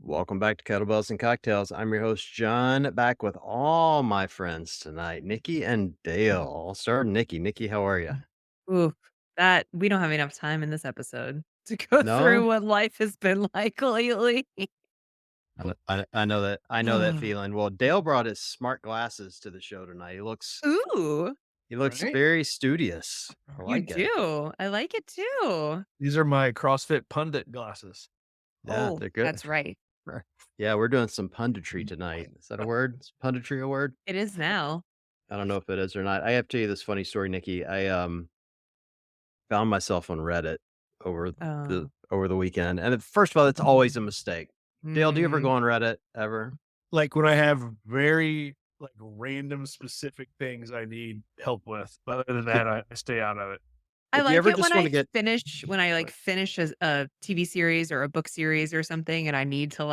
Welcome back to Kettlebells and Cocktails. I'm your host, John, back with all my friends tonight, Nikki and Dale. I'll start with Nikki. Nikki, how are you? Oof, that we don't have enough time in this episode to go No? through what life has been like lately. I know that. I know that feeling. Well, Dale brought his smart glasses to the show tonight. Ooh, He looks Right? very studious. I you like it. do. I like it too. These are my CrossFit pundit glasses. Yeah, Oh, they're good. that's right. Yeah, we're doing some punditry tonight. Is that a word? Is punditry a word? It is now. I don't know if it is or not. I have to tell you this funny story, Nikki. I found myself on Reddit over the Oh. over the weekend, and first of all, it's always a mistake. Dale, do you ever go Mhm. on Reddit ever? Like when I have very random specific things I need help with. But other than If that, I stay out of it. I if you like ever it when just wanna I get finish a TV series or a book series or something, and I need to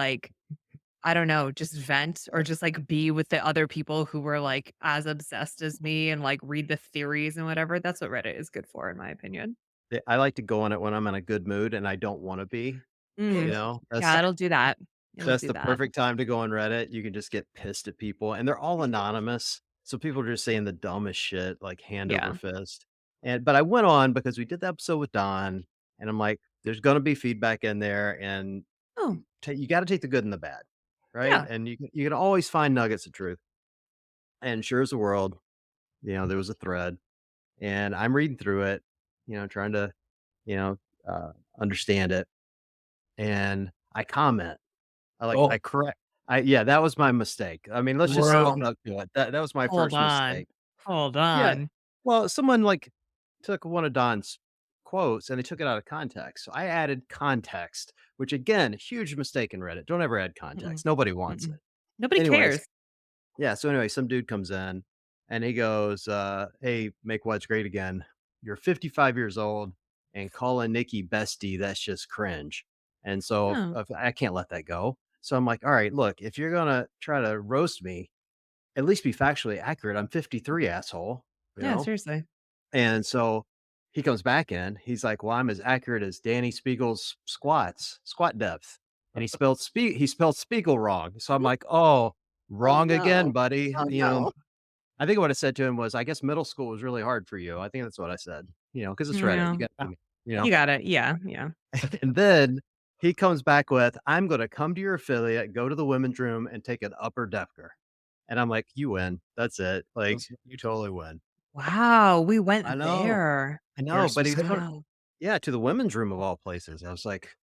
I don't know, just vent or just be with the other people who were as obsessed as me and read the theories and whatever. That's what Reddit is good for, in my opinion. I like to go on it when I'm in a good mood and I don't wanna be, you Mm. know? Yeah, it'll do that. It'll That's do the that. perfect time to go on Reddit. You can just get pissed at people, and they're all anonymous, so people are just saying the dumbest shit, like, hand over Yeah. fist. But I went on because we did the episode with Don, and I'm like, "There's gonna be feedback in there, and Oh, you gotta take the good and the bad, right? yeah. And you can always find nuggets of truth." And sure as the world, there was a thread, and I'm reading through it, trying to, you know, understand it, and I comment. I Oh, correct yeah, that was my mistake. I mean, let's just own bro. up to it. That was my Hold first on. mistake. Hold Yeah. on. Well, someone, took one of Don's quotes and they took it out of context. So I added context, which again, huge mistake in Reddit. Don't ever add Mm-mm. context. Nobody wants Mm-mm. it. Nobody Anyways, cares. yeah, so anyway, some dude comes in and he goes, "Hey, make what's great again. You're 55 years old and calling Nikki bestie, that's just cringe." And so Oh, if I can't let that go. So I'm like, "All right, look, if you're gonna try to roast me, at least be factually accurate. I'm 53, asshole." You yeah, know? seriously. And so he comes back in. He's like, "Well, I'm as accurate as Danny Spiegel's squat depth." And he spelled Spiegel wrong. So I'm like, "Oh, Oh, wrong again, no. buddy." Oh, no. I think what I said to him was, "I guess middle school was really hard for you." I think that's what I said, because it's Reddit. Yeah. You got you know. You got it. Yeah, yeah. And then he comes back with, "I'm gonna come to your affiliate, go to the women's room, and take an upper decker." And I'm like, "You win. That's it. Like, you totally win." Wow, we I went know. there. I Very know, but he put Wow. yeah, to the women's room of all places. I was like,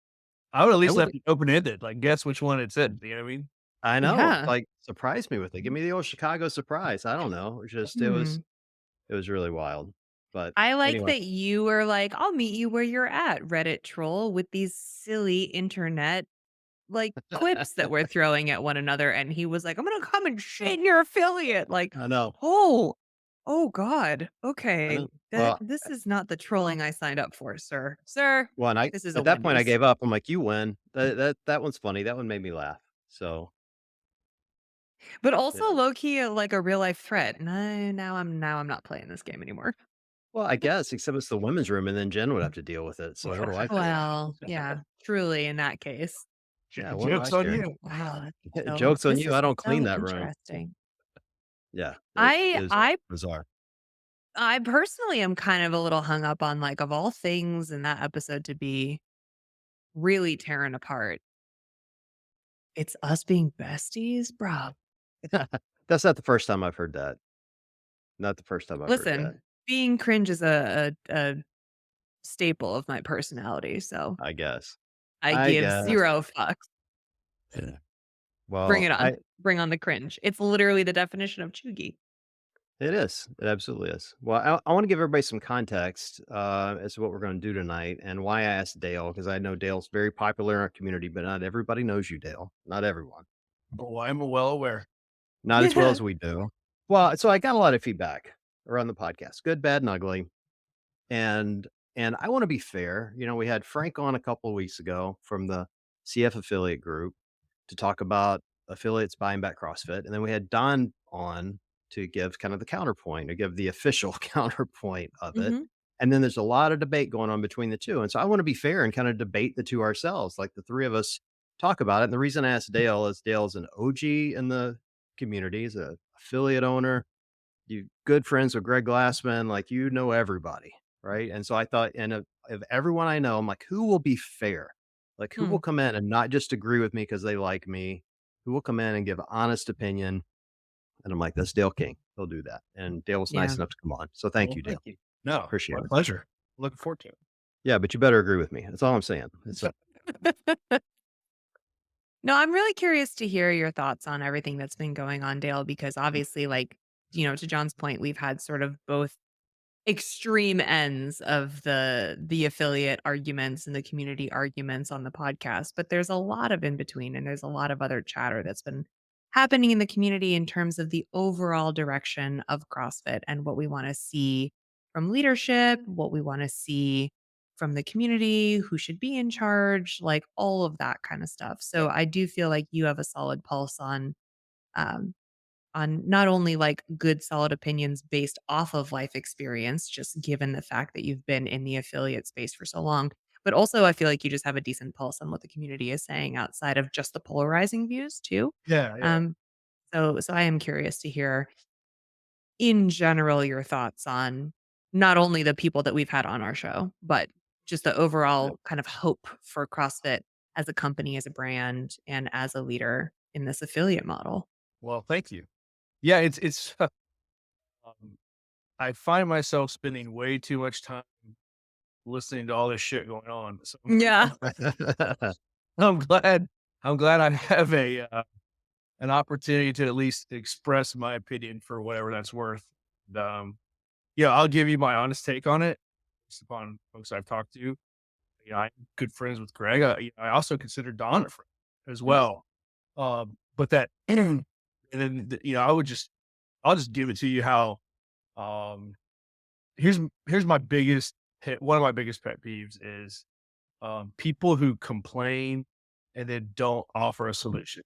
I would at I least would left it open ended. Like, guess which one it's in. You know what I mean? I know, Yeah. like, surprise me with it. Give me the old Chicago surprise. I don't know. Hmm. It was really wild. But I like anyway. that you were like, "I'll meet you where you're at, Reddit troll," with these silly internet, quips that we're throwing at one another, and he was like, "I'm gonna come and shit in your affiliate." Like, I know. "Oh, oh god. I Okay. know. Well, This is not the trolling I signed up for, sir. Sir, and I this is a at that point, I Wendy's." gave up. I'm like, "You win." That one's funny. That one made me laugh. So, But you also know. low key, like a real life threat. Now I'm not playing this game anymore. Well, I guess, except it's the women's room, and then Jen would have to deal with it. So what do I care? Well, yeah, truly in that case. Yeah, what do I Joke's on care? you. Wow, Joke's on this you. is I don't clean so that room. interesting. Yeah, it I is I bizarre. I personally am kind of a little hung up on of all things in that episode to be really tearing apart. It's us being besties, bro. That's not the first time I've heard that. Not the first time I've heard that. Listen, being cringe is a staple of my personality, so I guess. I I give guess. 0 fucks. Yeah. Bring Well, it on. I Bring on the cringe. It's literally the definition of chuggy. it is. It absolutely is. Well, I wanna give everybody some context, as to what we're gonna do tonight and why I asked Dale, because I know Dale's very popular in our community, but not everybody knows you, Dale. Not everyone. Oh, I'm well aware. Not as well as we do. Well, so I got a lot of feedback around the podcast, good, bad, and ugly. And I wanna be fair. We had Frank on a couple of weeks ago from the CF affiliate group to talk about affiliates buying back CrossFit, and then we had Don on to give kind of the counterpoint, or give the official counterpoint of it. Mhm. And then there's a lot of debate going on between the 2, and so I wanna be fair and kinda debate the 2 ourselves, like the 3 of us, talk about it. And the reason I asked Dale is Dale's an OG in the community. He's a affiliate owner. You good friends with Greg Glassman, like you know everybody, right? And so I thought, and of everyone I know, I'm like, who will be fair? Like who Hmm. will come in and not just agree with me because they like me? Who will come in and give honest opinion? And I'm like, that's Dale King. He'll do that. And Dale was nice Yeah. enough to come on. So thank Well, you, Dale. thank you. No, Appreciate my it. pleasure. Looking forward to Yeah, but you better agree with me. That's all I'm saying. It's it. No, I'm really curious to hear your thoughts on everything that's been going on, Dale, because obviously, like, to John's point, we've had sort of both extreme ends of the affiliate arguments and the community arguments on the podcast, but there's a lot of in between and there's a lot of other chatter that's been happening in the community in terms of the overall direction of CrossFit and what we want to see from leadership, what we want to see from the community, who should be in charge, like all of that kind of stuff. So I do feel like you have a solid pulse um on not only like good solid opinions based off of life experience, just given the fact that you've been in the affiliate space for so long, but also I feel like you just have a decent pulse on what the community is saying outside of just the polarizing views too. Yeah, yeah. Um, so I am curious to hear in general your thoughts on not only the people that we've had on our show, but just the Yeah. overall kind of hope for CrossFit as a company, as a brand, and as a leader in this affiliate model. Well, thank you. Yeah, it's I find myself spending way too much time listening to all this shit going on. So Yeah. I'm glad I'm glad I have an opportunity to at least express my opinion for whatever that's worth. And, yeah, I'll give you my honest take on it based upon folks I've talked to. I'm good friends with Greg. I also consider Don a friend as well. But that, and then I'll just give it to you how. Um, here's my biggest pet. One of my biggest pet peeves is people who complain and then don't offer a solution.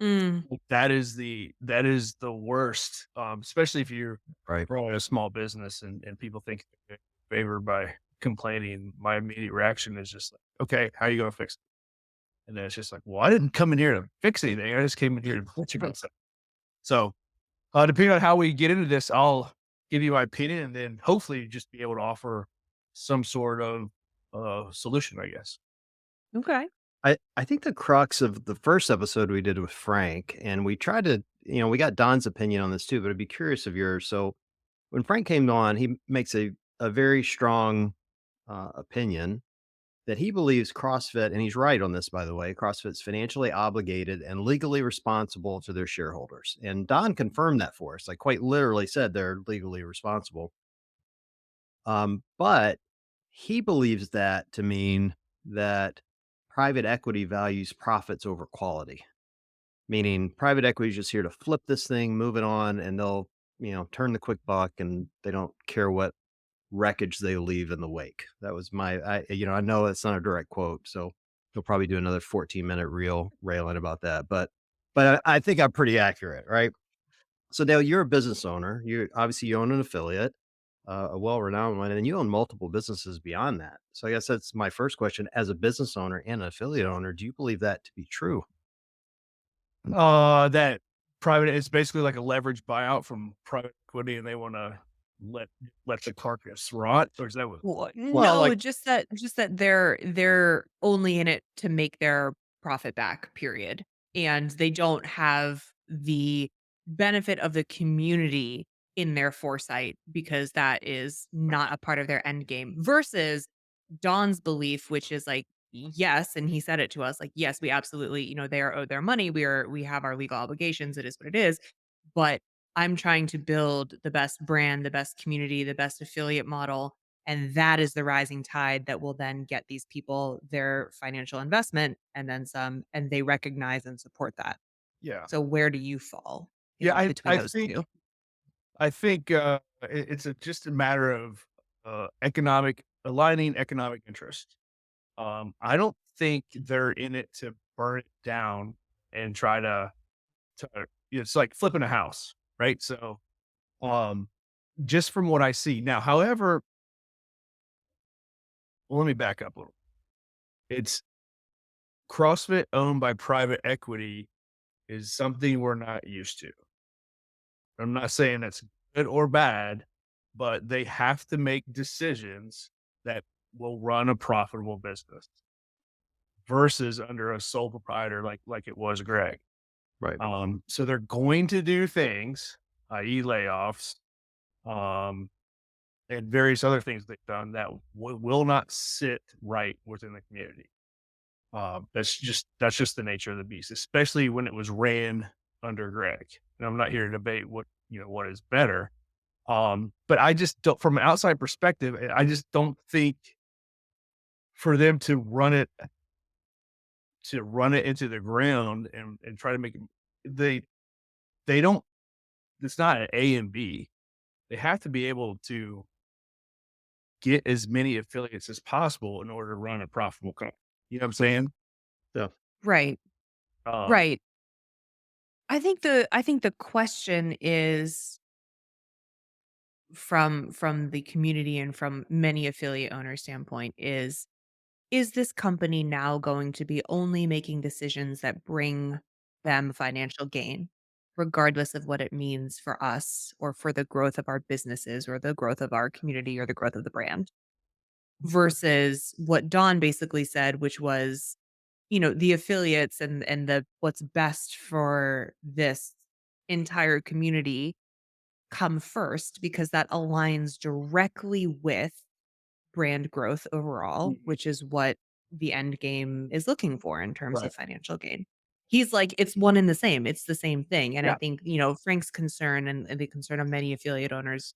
Mm. That is the worst, especially if you're Right. growing a small business and people think they're getting favored by complaining. My immediate reaction is just like, okay, how are you going to fix it? And then it's just like, well, I didn't come in here to fix anything. I just came in here to let you know. So, depending on how we get into this, I'll give you my opinion and then hopefully just be able to offer some sort of solution, I guess. Okay. I think the crux of the first episode we did with Frank, and we tried to, we got Don's opinion on this too, but I'd be curious of yours. So when Frank came on, he makes a very strong opinion that he believes CrossFit, and he's right on this, by the way, CrossFit's financially obligated and legally responsible to their shareholders. And Don confirmed that for us, like quite literally said they're legally responsible. But he believes that to mean that private equity values profits over quality, meaning private equity is just here to flip this thing, move it on, and they'll, turn the quick buck and they don't care what wreckage they leave in the wake. That was I know it's not a direct quote, so he'll probably do another 14-minute reel railing about that. But I think I'm pretty accurate, right? So Dale, you're a business owner. You own an affiliate, a well-renowned one, and you own multiple businesses beyond that. So I guess that's my first question. As a business owner and an affiliate owner, do you believe that to be true? That private it's basically like a leverage buyout from private equity, and they want to let let the carcass rot, or is that what? Well, Well, no, like, just that they're only in it to make their profit back, period. And they don't have the benefit of the community in their foresight because that is not a part of their end game versus Don's belief, which is like, yes, and he said it to us, like, yes, we absolutely, they are owed their money. We have our legal obligations. It is what it is. But I'm trying to build the best brand, the best community, the best affiliate model. And that is the rising tide that will then get these people their financial investment and then some, and they recognize and support that. Yeah, So where do you fall yeah. in I between I those two? think I think it's just a matter of economic aligning economic interest. I don't think they're in it to burn it down and try to it's like flipping a house, right? So, um, just from what I see now, however, well, let me back up a little. It's CrossFit owned by private equity is something we're not used to. I'm not saying that's good or bad, but they have to make decisions that will run a profitable business versus under a sole proprietor like it was Greg. Right. So they're going to do things, i.e., layoffs, um, and various other things they've done that will not sit right within the community. That's just the nature of the beast, especially when it was ran under Greg. And I'm not here to debate what is better. But I just don't, from an outside perspective, I just don't think for them to run it into the ground and try to make it, they don't. It's not an A and B. They have to be able to get as many affiliates as possible in order to run a profitable company. You know what I'm saying? Yeah. Right. Um, Right. I think the question is from the community and from many affiliate owner standpoint is this company now going to be only making decisions that bring them financial gain, regardless of what it means for us or for the growth of our businesses or the growth of our community or the growth of the brand? Versus what Don basically said, which was, the affiliates and the what's best for this entire community come first because that aligns directly with brand growth overall, Mhm. which is what the end game is looking for in terms Right. of financial gain. He's like, it's one and the same. It's the same thing. And I Yeah. think, Frank's concern and the concern of many affiliate owners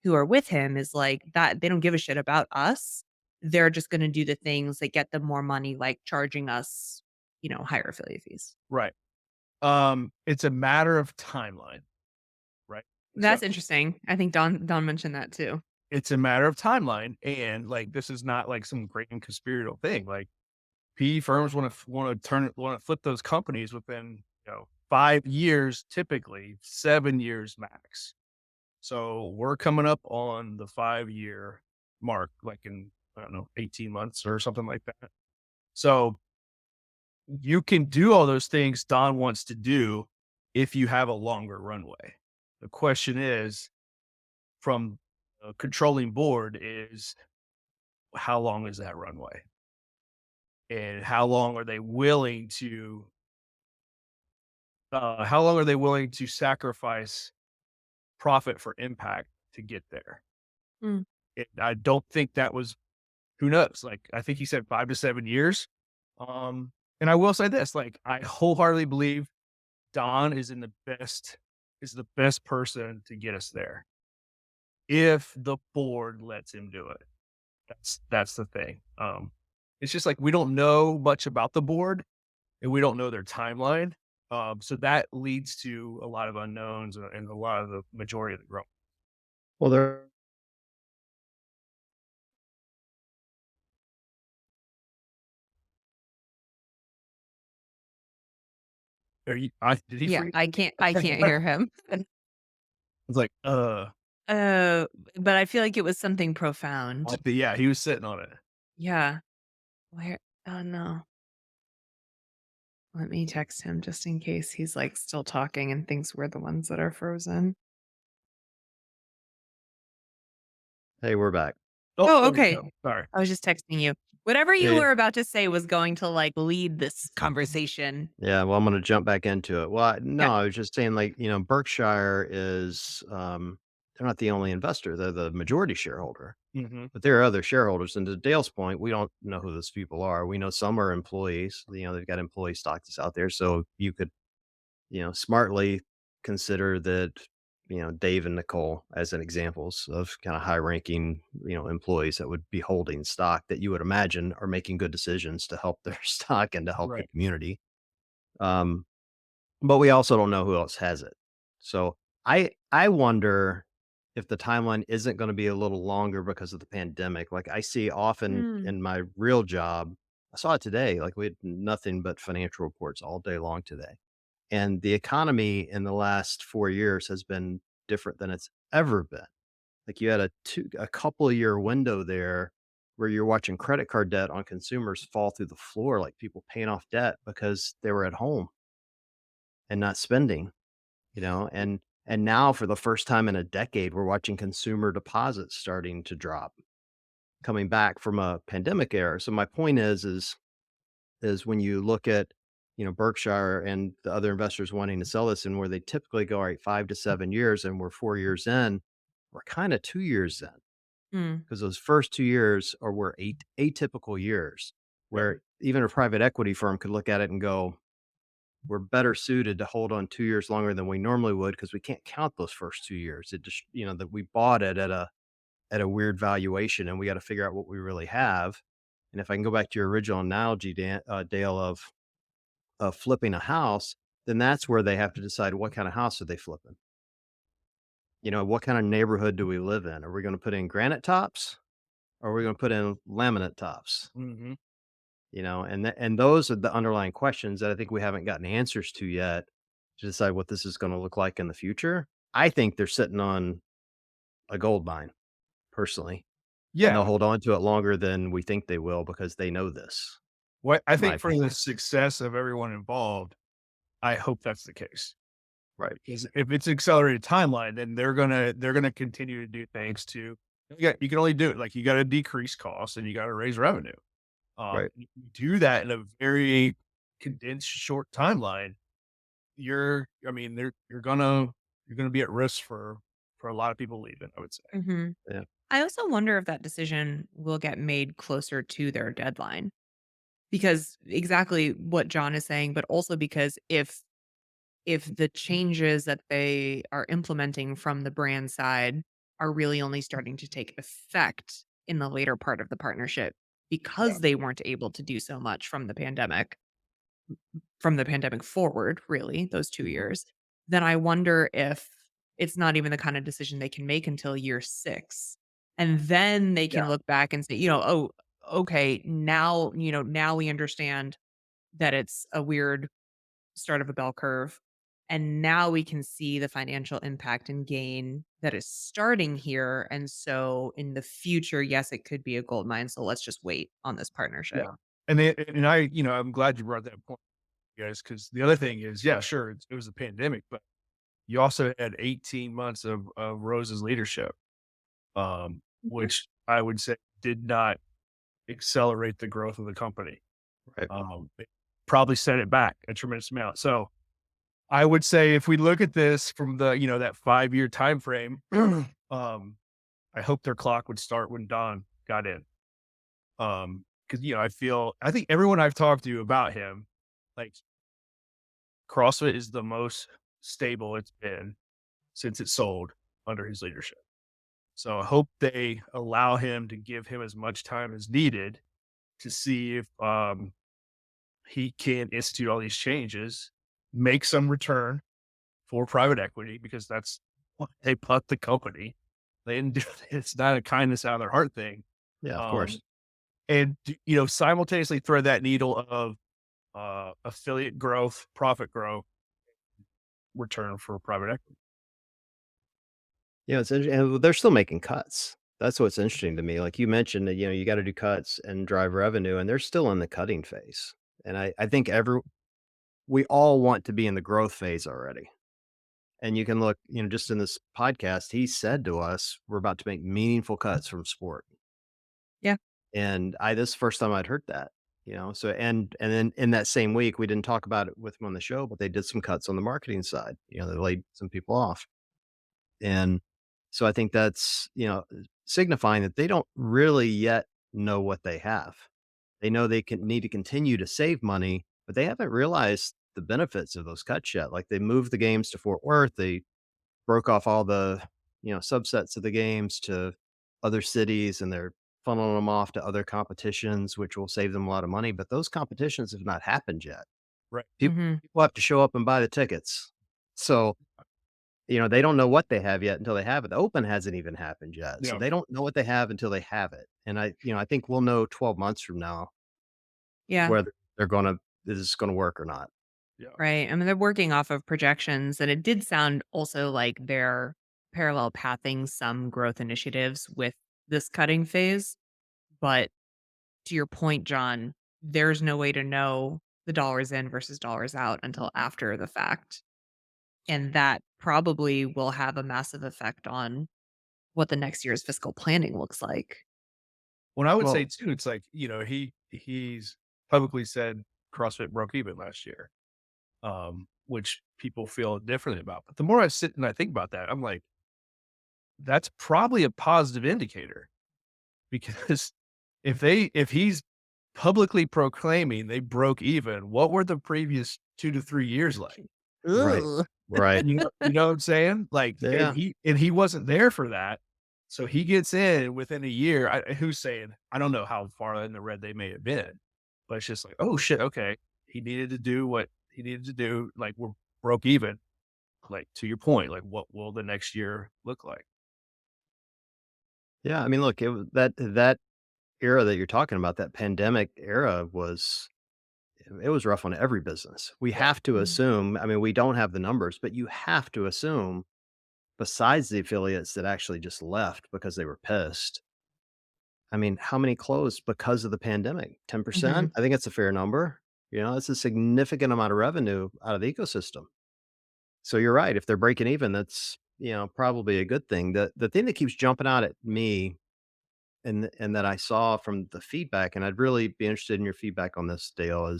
who are with him is like that they don't give a shit about us. They're just going to do the things that get them more money, like charging us, higher affiliate fees. Right. It's a matter of timeline, right? So That's interesting. I think Don mentioned that too. it's a matter of timeline, and like this is not like some great and conspiratorial thing. Like PE firms want to flip those companies within 5 years, typically 7 years max. So we're coming up on the 5 year mark, like in I don't know 18 months or something like that. So you can do all those things Don wants to do if you have a longer runway. The question is from a controlling board is how long is that runway? And how long are they willing to sacrifice profit for impact to get there? Mm. I don't think that was who knows? Like I think he said 5 to 7 years. And I will say this, like I wholeheartedly believe Don is the best person to get us there if the board lets him do it. That's the thing. It's just like we don't know much about the board and we don't know their timeline. So that leads to a lot of unknowns and a lot of the majority of the growth. Well, there Did he Yeah, freeze? I can't hear him. It's like, Uh, but I feel like it was something profound. yeah, he was sitting on it. Yeah. Where oh, no. Let me text him just in case he's, like, still talking and thinks we're the ones that are frozen. Hey, we're back. Oh, Oh, there we okay. go. Sorry. I was just texting you. Whatever Yeah, you yeah. were about to say was going to, like, lead this conversation. Yeah, well, I'm gonna jump back into it. Well, Yeah. no, I was just saying, like, Berkshire is, they're not the only investor, they're the majority shareholder, Hmm. but there are other shareholders, and to Dale's point, we don't know who those people are. We know some are employees, they've got employee stock that's out there, so you could, smartly consider that, Dave and Nicole as an examples of kinda high-ranking, employees that would be holding stock that you would imagine are making good decisions to help their stock and to help the Right. community. Um, but we also don't know who else has it. So I wonder if the timeline isn't gonna be a little longer because of the pandemic. Like, I see often Mm. in my real job, I saw it today, like, we had nothing but financial reports all day long today. And the economy in the last 4 years has been different than it's ever been. Like, you had a couple of year window there where you're watching credit card debt on consumers fall through the floor, like people paying off debt because they were at home and not spending, and now for the first time in a decade, we're watching consumer deposits starting to drop, coming back from a pandemic era. So my point is when you look at, Berkshire and the other investors wanting to sell this and where they typically go, all right, 5 to 7 years, and we're 4 years in, we're kinda 2 years in, Mm, because those first 2 years were atypical years Yep. where even a private equity firm could look at it and go, "We're better suited to hold on 2 years longer than we normally would because we can't count those first 2 years. It just that we bought it at a weird valuation, and we gotta figure out what we really have." And if I can go back to your original analogy, Dale, of flipping a house, then that's where they have to decide what kind of house are they flipping. What kind of neighborhood do we live in? Are we gonna put in granite tops, or are we gonna put in laminate tops? Mhm. And those are the underlying questions that I think we haven't gotten answers to yet to decide what this is gonna look like in the future. I think they're sitting on a gold mine, personally, and they'll Yeah. hold on to it longer than we think they will because they know this, What I in my think for the opinion. success of everyone involved, I hope that's the case. Right, Because if it's an accelerated timeline, then they're gonna continue to do things to you can only do it, like, you gotta decrease costs and you gotta raise revenue. right. You do that in a very condensed short timeline, I mean, you're gonna be at risk for a lot of people leaving, I would say. mhm. Yeah, I also wonder if that decision will get made closer to their deadline because exactly what John is saying, but also because if the changes that they are implementing from the brand side are really only starting to take effect in the later part of the partnership Yeah. because they weren't able to do so much from the pandemic forward, really, those 2 Mhm. years, then I wonder if it's not even the kind of decision they can make until year 6. And then they Yeah. can look back and say, "Oh, okay, now we understand that it's a weird start of a bell curve. And now we can see the financial impact and gain that is starting here. And so in the future, yes, it could be a gold mine. So let's just wait on this partnership." Yeah. I'm glad you brought that point, guys, because the other thing is, yeah, sure, it was a pandemic, but you also had 18 months of Rose's leadership, Mhm. which I would say did not accelerate the growth of the company. right. It probably set it back a tremendous amount. So I would say if we look at this from that 5-year time frame, I hope their clock would start when Don got in. Because I think everyone I've talked to about him, like, CrossFit is the most stable it's been since it sold under his leadership. So I hope they allow him to give him as much time as needed to see if he can institute all these changes, make some return for private equity because that's why they bought the company. They didn't do it's not a kindness out of their heart thing. Yeah, of Um, course. and simultaneously thread that needle of affiliate growth, profit growth, return for private equity. It's interesting, and they're still making cuts. That's what's interesting to me. Like you mentioned that, you gotta do cuts and drive revenue, and they're still in the cutting phase. And I think we all want to be in the growth phase already. And you can look, just in this podcast, he said to us, we're about to make meaningful cuts from sport. Yeah. And this is the first time I'd heard that, so and then in that same week, we didn't talk about it with him on the show, but they did some cuts on the marketing side. They laid some people off. And so I think that's, signifying that they don't really yet know what they have. They know they can need to continue to save money, but they haven't realized the benefits of those cuts yet. Like they moved the games to Fort Worth, they broke off all the, subsets of the games to other cities, and they're funneling them off to other competitions, which will save them a lot of money. But those competitions have not happened yet. Right. Mhm. People have to show up and buy the tickets. So they don't know what they have yet until they have it. The open hasn't even happened yet, so Yeah. they don't know what they have until they have it. And I think we'll know 12 months from now Yeah. whether this is gonna work or not. Yeah. Right. I mean, they're working off of projections. And it did sound also like they're parallel pathing some growth initiatives with this cutting phase. But to your point, John, there's no way to know the dollars in versus dollars out until after the fact. And that probably will have a massive effect on what the next year's fiscal planning looks like. When I would say Well, too, it's like, he's publicly said CrossFit broke even last year, which people feel differently about. But the more I sit and I think about that, I'm like, that's probably a positive indicator because if he's publicly proclaiming they broke even, what were the previous 2 to 3 years like? right, Ugh. right. You know what I'm saying? Like, and Yeah. he wasn't there for that. So he gets in within a year. Who's saying? I don't know how far in the red they may have been, but it's just like, oh shit, okay. He needed to do what he needed to do. Like we're broke even. Like to your point, like what will the next year look like? Yeah, I mean, look, it was that era that you're talking about, that pandemic era it was rough on every business. We Yeah. have to Mhm. assume, I mean, we don't have the numbers, but you have to assume besides the affiliates that actually just left because they were pissed. I mean, how many closed because of the pandemic? 10%? Mhm. I think it's a fair number. It's a significant amount of revenue out of the ecosystem. So you're right. If they're breaking even, that's, probably a good thing. The thing that keeps jumping out at me and that I saw from the feedback, and I'd really be interested in your feedback on this, Dale,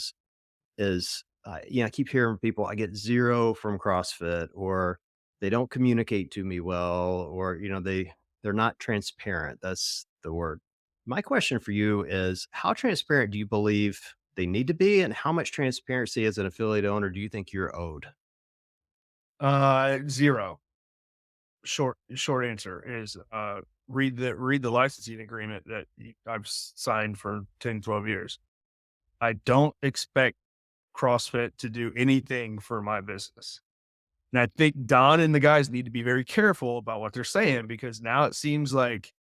I keep hearing people, I get 0 from CrossFit, or they don't communicate to me well, or, they're not transparent. That's the word. My question for you is, how transparent do you believe they need to be, and how much transparency as an affiliate owner do you think you're owed? Zero. Short answer is read the licensing agreement that I've signed for 10, 12 years. I don't expect CrossFit to do anything for my business. And I think Don and the guys need to be very careful about what they're saying because now it seems like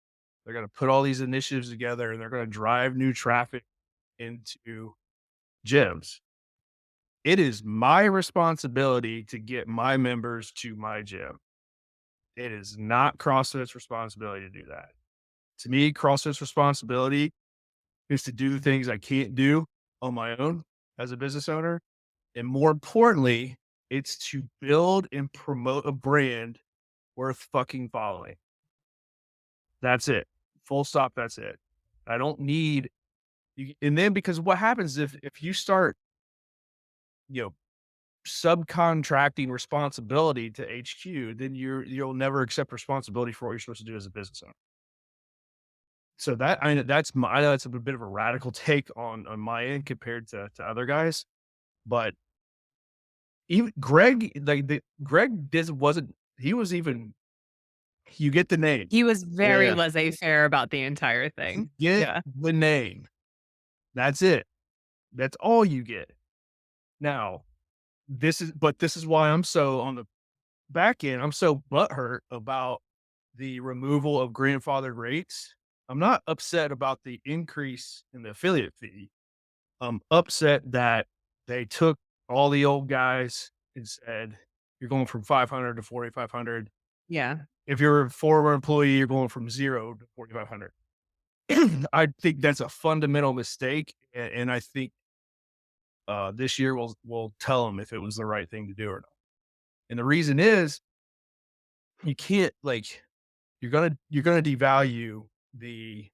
they're going to put all these initiatives together and they're going to drive new traffic into gyms. It is my responsibility to get my members to my gym. It is not CrossFit's responsibility to do that. To me, CrossFit's responsibility is to do the things I can't do on my own as a business owner. And more importantly, it's to build and promote a brand worth fucking following. That's it. Full stop. That's it. I don't need you. And then because what happens if you start, you know, subcontracting responsibility to HQ, then you'll never accept responsibility for what you're supposed to do as a business owner. So I know that's a bit of a radical take on my end compared to other guys, but even Greg, like Greg did wasn't he was even you get the name. He was Yeah, very yeah. laissez-faire about the entire You thing. get Yeah. the name. That's it. That's all you get. Now, this is why I'm so on the back end, I'm so butthurt about the removal of grandfathered rates. I'm not upset about the increase in the affiliate fee. I'm upset that they took all the old guys and said, you're going from 500 to 4,500. Yeah. If you're a former employee, you're going from 0 to 4,500. I think that's a fundamental mistake. And I think this year will tell them if it was the right thing to do or not. And the reason is you can't like you're gonna devalue the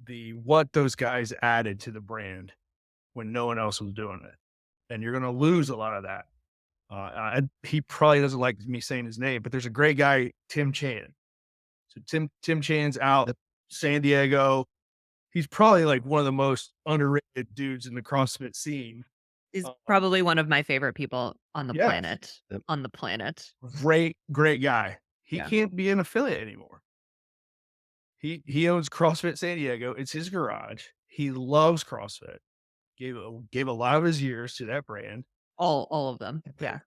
the what those guys added to the brand when no one else was doing it, and you're gonna lose a lot of that. He probably doesn't like me saying his name, but there's a great guy, Tim Chan. So Tim Chan's out Yep. San Diego. He's probably like one of the most underrated dudes in the CrossFit scene. Is Uh, probably one of my favorite people on the yes, planet. Yep. On the planet. great guy. He Yeah. can't be an affiliate anymore. He owns CrossFit San Diego. It's his garage. He loves CrossFit. Gave a lot of his years to that brand, All of them. Yeah.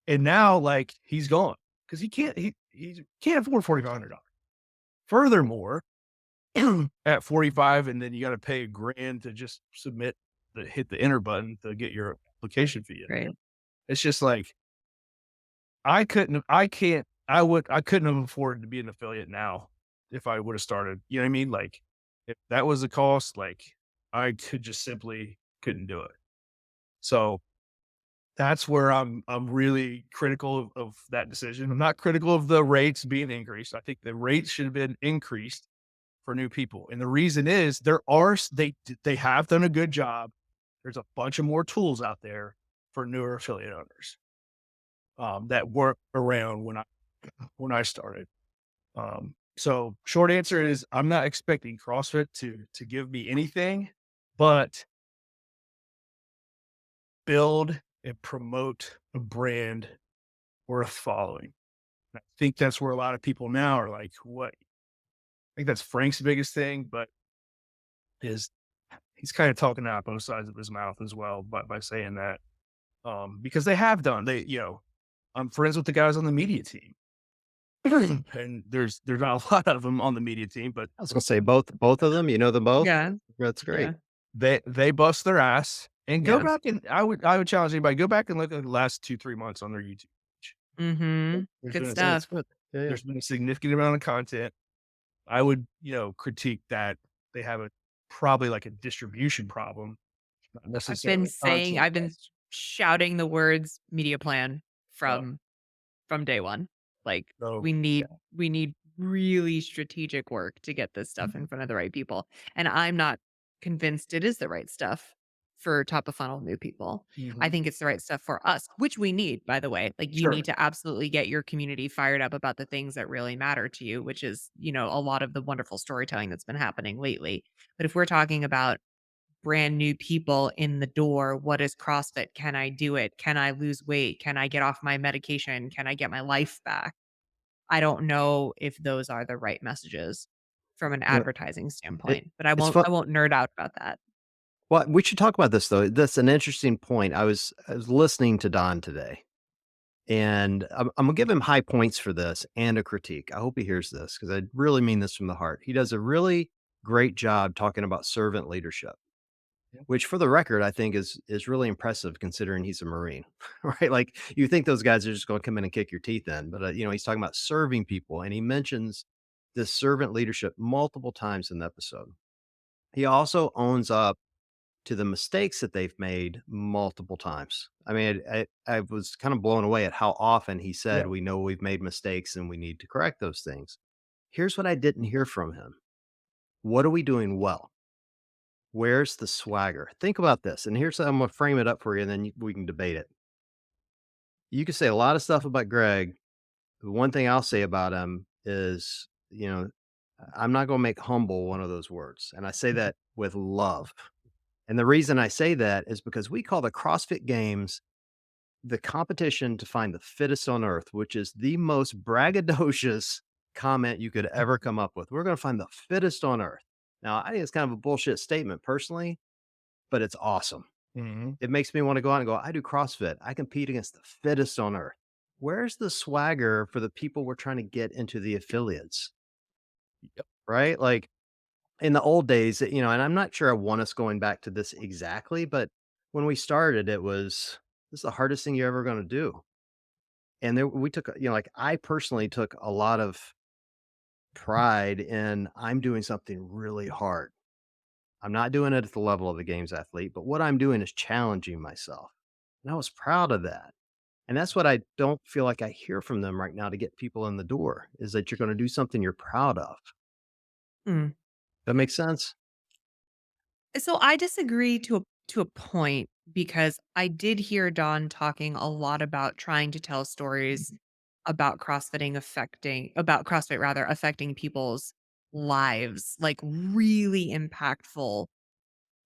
and now like he's gone because he can't afford $4,500. Furthermore, at 45, and then you got to pay a grand to just hit the enter button to get your application fee in there. Right. It's just like I couldn't have afforded to be an affiliate now if I would have started. You know what I mean? Like If that was the cost, like, I could just simply couldn't do it. So that's where I'm really critical of that decision. I'm not critical of the rates being increased. I think the rates should have been increased for new people. And the reason is there are they have done a good job. There's a bunch of more tools out there for newer affiliate owners that weren't around when I started. So short answer is I'm not expecting CrossFit to give me anything, but build and promote a brand worth following. I think that's where a lot of people now are like, what? I think that's Frank's biggest thing, but is he's kind of talking out both sides of his mouth as well by saying that. Because they have done I'm friends with the guys on the media team. And there's not a lot of them on the media team, but I was gonna say both of them, you know them both? Yeah. That's Yeah. great. they bust their ass and go Yeah. back and I would challenge anybody, go back and look at the last 2, 3 months on their YouTube page. Mhm. There's Good been a Yeah, it's stuff. good. Yeah, yeah. there's been a significant amount of content. I would, critique that they have a probably like a distribution problem, not necessarily content. I've been shouting the words media plan Uh, from day one. Like, so we need really strategic work to get this stuff in Mhm. front of the right people, and I'm not convinced it is the right stuff for top of funnel new people. I Mhm. think it's the right stuff for us, which we need, by the way. Like, you Sure. need to absolutely get your community fired up about the things that really matter to you, which is, a lot of the wonderful storytelling that's been happening lately. But if we're talking about brand new people in the door. What is CrossFit? Can I do it? Can I lose weight? Can I get off my medication? Can I get my life back? I don't know if those are the right messages from an Well, advertising it standpoint, but I it's won't fun. I won't nerd out about that. Well, we should talk about this though. That's an interesting point. I was listening to Don today, and I'm gonna give him high points for this and a critique. I hope he hears this because I really mean this from the heart. He does a really great job talking about servant leadership, Yeah. which for the record, I think is really impressive considering he's a Marine, right? Like you think those guys are just going to come in and kick your teeth in, but he's talking about serving people, and he mentions this servant leadership multiple times in the episode. He also owns up to the mistakes that they've made multiple times. I mean, I was kind of blown away at how often he said, Yeah. "We know we've made mistakes and we need to correct those things." Here's what I didn't hear from him. What are we doing well? Where's the swagger? Think about this. And here's I'm going to frame it up for you and then we can debate it. You can say a lot of stuff about Greg. The one thing I'll say about him is, I'm not going to make humble one of those words. And I say Mhm. that with love. And the reason I say that is because we call the CrossFit Games the competition to find the fittest on earth, which is the most braggadocious comment you could ever come up with. We're going to find the fittest on earth. Now, I think it's kind of a bullshit statement personally, but it's awesome. Mhm. It makes me want to go out and go, I do CrossFit. I compete against the fittest on earth. Where's the swagger for the people we're trying to get into the affiliates? Yep. Right? Like in the old days, and I'm not sure I want us going back to this exactly, but when we started, it was this is the hardest thing you're ever going to do. And there we took, like I personally took a lot of pride in I'm doing something really hard. I'm not doing it at the level of the games athlete, but what I'm doing is challenging myself. And I was proud of that. And that's what I don't feel like I hear from them right now to get people in the door is that you're going to do something you're proud of. Mm. That makes sense? So I disagree to a point because I did hear Don talking a lot about trying to tell stories about CrossFit rather affecting people's lives, like really impactful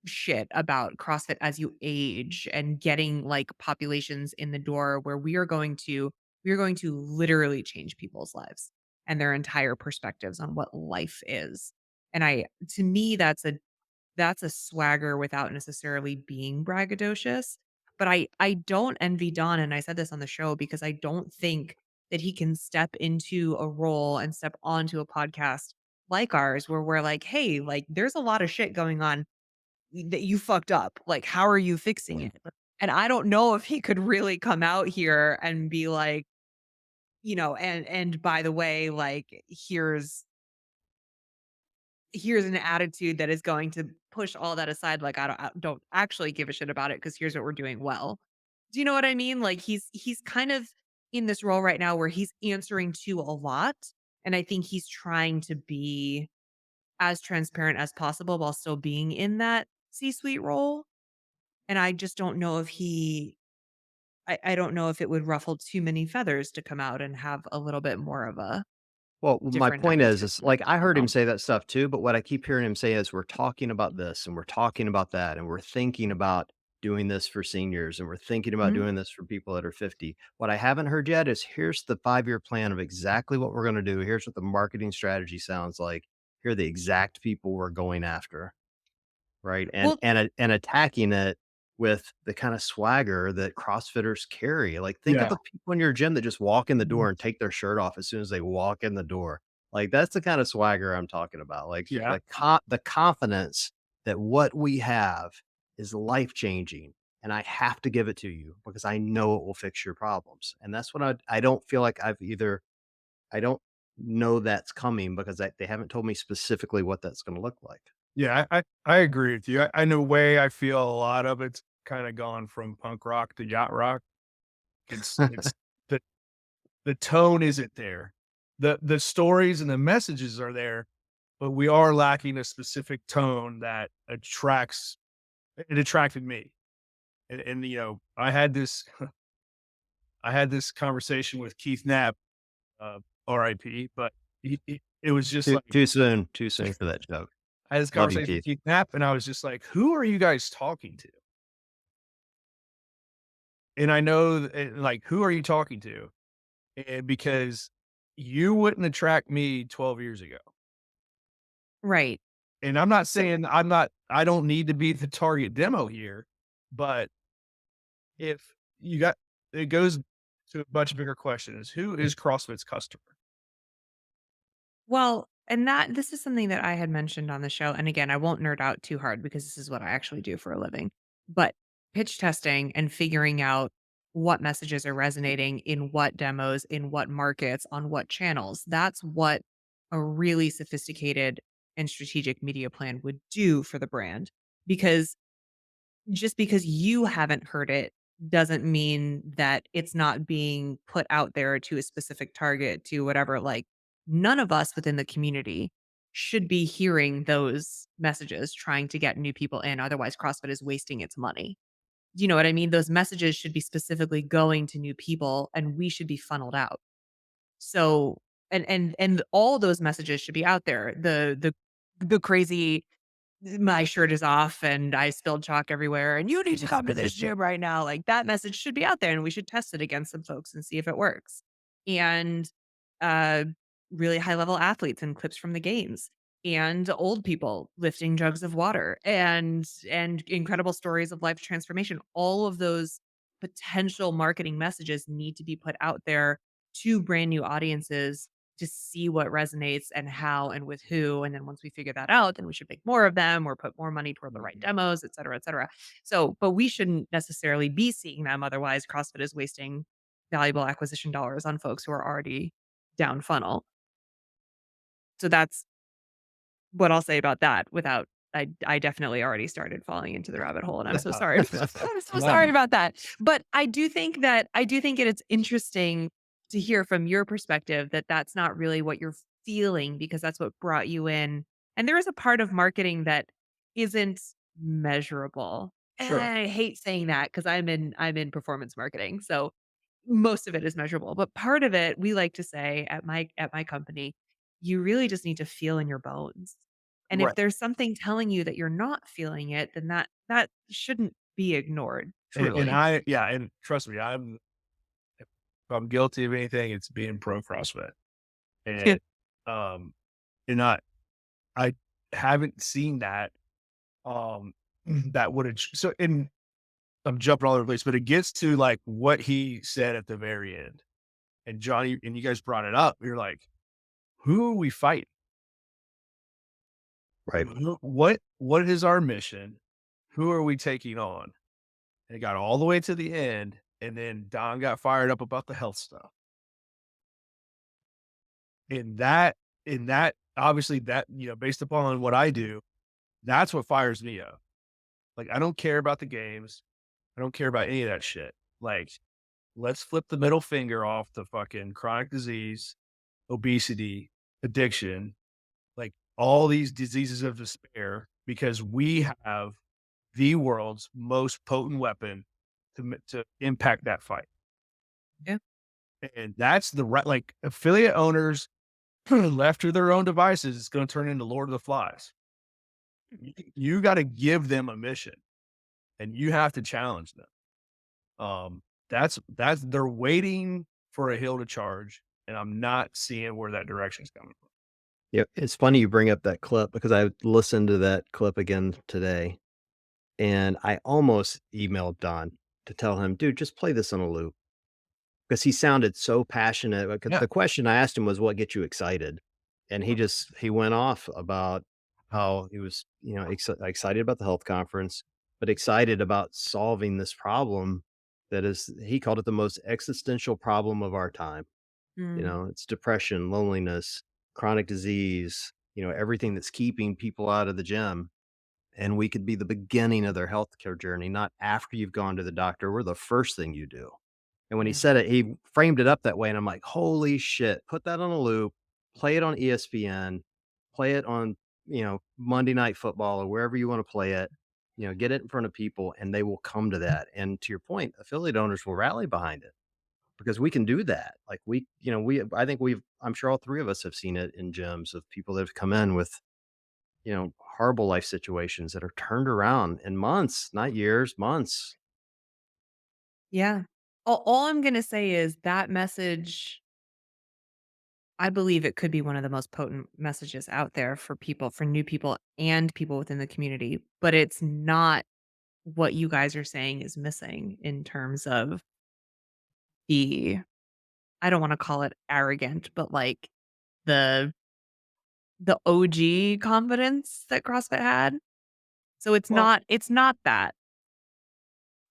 shit about CrossFit as you age and getting like populations in the door where we are going to literally change people's lives and their entire perspectives on what life is. And I to me that's a swagger without necessarily being braggadocious. But I don't envy Don, and I said this on the show because I don't think that he can step into a role and step onto a podcast like ours where we're like, "Hey, like there's a lot of shit going on that you fucked up. Like how are you fixing it?" And I don't know if he could really come out here and be like, and by the way, like here's an attitude that is going to push all that aside, like, I don't actually give a shit about it because here's what we're doing well. Do you know what I mean? Like, he's kind of in this role right now where he's answering to a lot, and I think he's trying to be as transparent as possible while still being in that C-suite role, and I just don't know if I don't know if it would ruffle too many feathers to come out and have a little bit more of a Well, my different point attitude. is like, I I don't heard him know. say that stuff too, but what I keep hearing him say is, "We're talking about this, and we're talking about that, and we're thinking about doing this for seniors, and we're thinking about Mhm. doing this for people that are 50." What I haven't heard yet is, "Here's the five-year plan of exactly what we're gonna do. Here's what the marketing strategy sounds like. Here are the exact people we're going after." Right? Well, And attacking it with the kinda swagger that CrossFitters carry. Like, think of Yeah. the people in your gym that just walk in the Mhm. door and take their shirt off as soon as they walk in the door. Like, that's the kinda swagger I'm talking about. Like, Yeah. the confidence that what we have is life-changing, and I have to give it to you because I know it will fix your problems. And that's what I don't feel like I don't know that's coming because they haven't told me specifically what that's gonna look like. Yeah, I agree with you. In a way, I feel a lot of it's kinda gone from punk rock to yacht rock. It's the the tone isn't there. The stories and the messages are there, but we are lacking a specific tone that attracts it attracted me. And, I had this conversation with Keith Knapp, RIP, but it was just like Too soon for that joke. I had this Love you, conversation with Keith. Keith Knapp, and I was just like, "Who are you guys talking to?" And I know like, "Who are you talking to?" And because you wouldn't attract me 12 years ago. right. And I'm not So saying I don't need to be the target demo here, but if you got it goes to a much bigger question is who is CrossFit's customer? well, and that this is something that I had mentioned on the show, and again, I won't nerd out too hard because this is what I actually do for a living. But pitch testing and figuring out what messages are resonating in what demos, in what markets, on what channels. That's what a really sophisticated and strategic media plan would do for the brand. Because just because you haven't heard it doesn't mean that it's not being put out there to a specific target, to whatever. Like, none of us within the community should be hearing those messages trying to get new people in. Otherwise, CrossFit is wasting its money. Do you know what I mean? Those messages should be specifically going to new people and we should be funneled out. So, and all those messages should be out there. The crazy my shirt is off and I spilled chalk everywhere and you need to come to this gym right now. Like, that message should be out there and we should test it against some folks and see if it works. And uh really high level athletes and clips from the games and old people lifting jugs of water and incredible stories of life transformation. All of those potential marketing messages need to be put out there to brand new audiences to see what resonates and how and with who. And then once we figure that out, then we should make more of them or put more money toward the right demos, et cetera, et cetera. So, but we shouldn't necessarily be seeing them. Otherwise, CrossFit is wasting valuable acquisition dollars on folks who are already down funnel. So that's what I'll say about that without I definitely already started falling into the rabbit hole and I'm so sorry. I'm so sorry No. about that. But I do think it's interesting to hear from your perspective that that's not really what you're feeling because that's what brought you in. And there is a part of marketing that isn't measurable. And Sure. I hate saying that because I'm in performance marketing. So most of it is measurable, but part of it, we like to say at my company, you really just need to feel in your bones. And if Right. there's something telling you that you're not feeling it, then that shouldn't be ignored, And truly. and trust me, if I'm guilty of anything, it's being pro CrossFit. And um and I haven't seen that that would have so and I'm jumping all over the place, but it gets to like what he said at the very end. And Johnny and you guys brought it up. You're like, who are we fighting? Right. What is our mission? Who are we taking on? And it got all the way to the end, and then Don got fired up about the health stuff. And that obviously that, based upon what I do, that's what fires me up. Like, I don't care about the games. I don't care about any of that shit. Like, let's flip the middle finger off the fucking chronic disease, obesity, addiction, like all these diseases of despair, because we have the world's most potent weapon to impact that fight. Yeah. And that's the right, like affiliate owners left to their own devices, it's going to turn into Lord of the Flies. You got to give them a mission and you have to challenge them. That's they're waiting for a hill to charge, and I'm not seeing where that direction's coming from. Yeah, it's funny you bring up that clip because I listened to that clip again today, and I almost emailed Don to tell him, "Dude, just play this on a loop," because he sounded so passionate. Because Yeah. the question I asked him was, "What gets you excited?" And he went off about how he was, excited about the health conference, but excited about solving this problem that is he called it the most existential problem of our time. Mm, It's depression, loneliness, chronic disease, everything that's keeping people out of the gym. And we could be the beginning of their healthcare journey, not after you've gone to the doctor. We're the first thing you do. And when he yeah. said it, he framed it up that way. And I'm like, holy shit, put that on a loop, play it on ESPN, play it on, Monday Night Football or wherever you want to play it, get it in front of people and they will come to that. And to your point, affiliate owners will rally behind it because we can do that. Like I think I'm sure all three of us have seen it in gyms of people that have come in with, horrible life situations that are turned around in months, not years, months. Yeah. All I'm gonna say is that message, I believe it could be one of the most potent messages out there for people, for new people and people within the community, but it's not what you guys are saying is missing in terms of the, I don't wanna call it arrogant, but, like, the the OG confidence that CrossFit had. So Well, it's not that.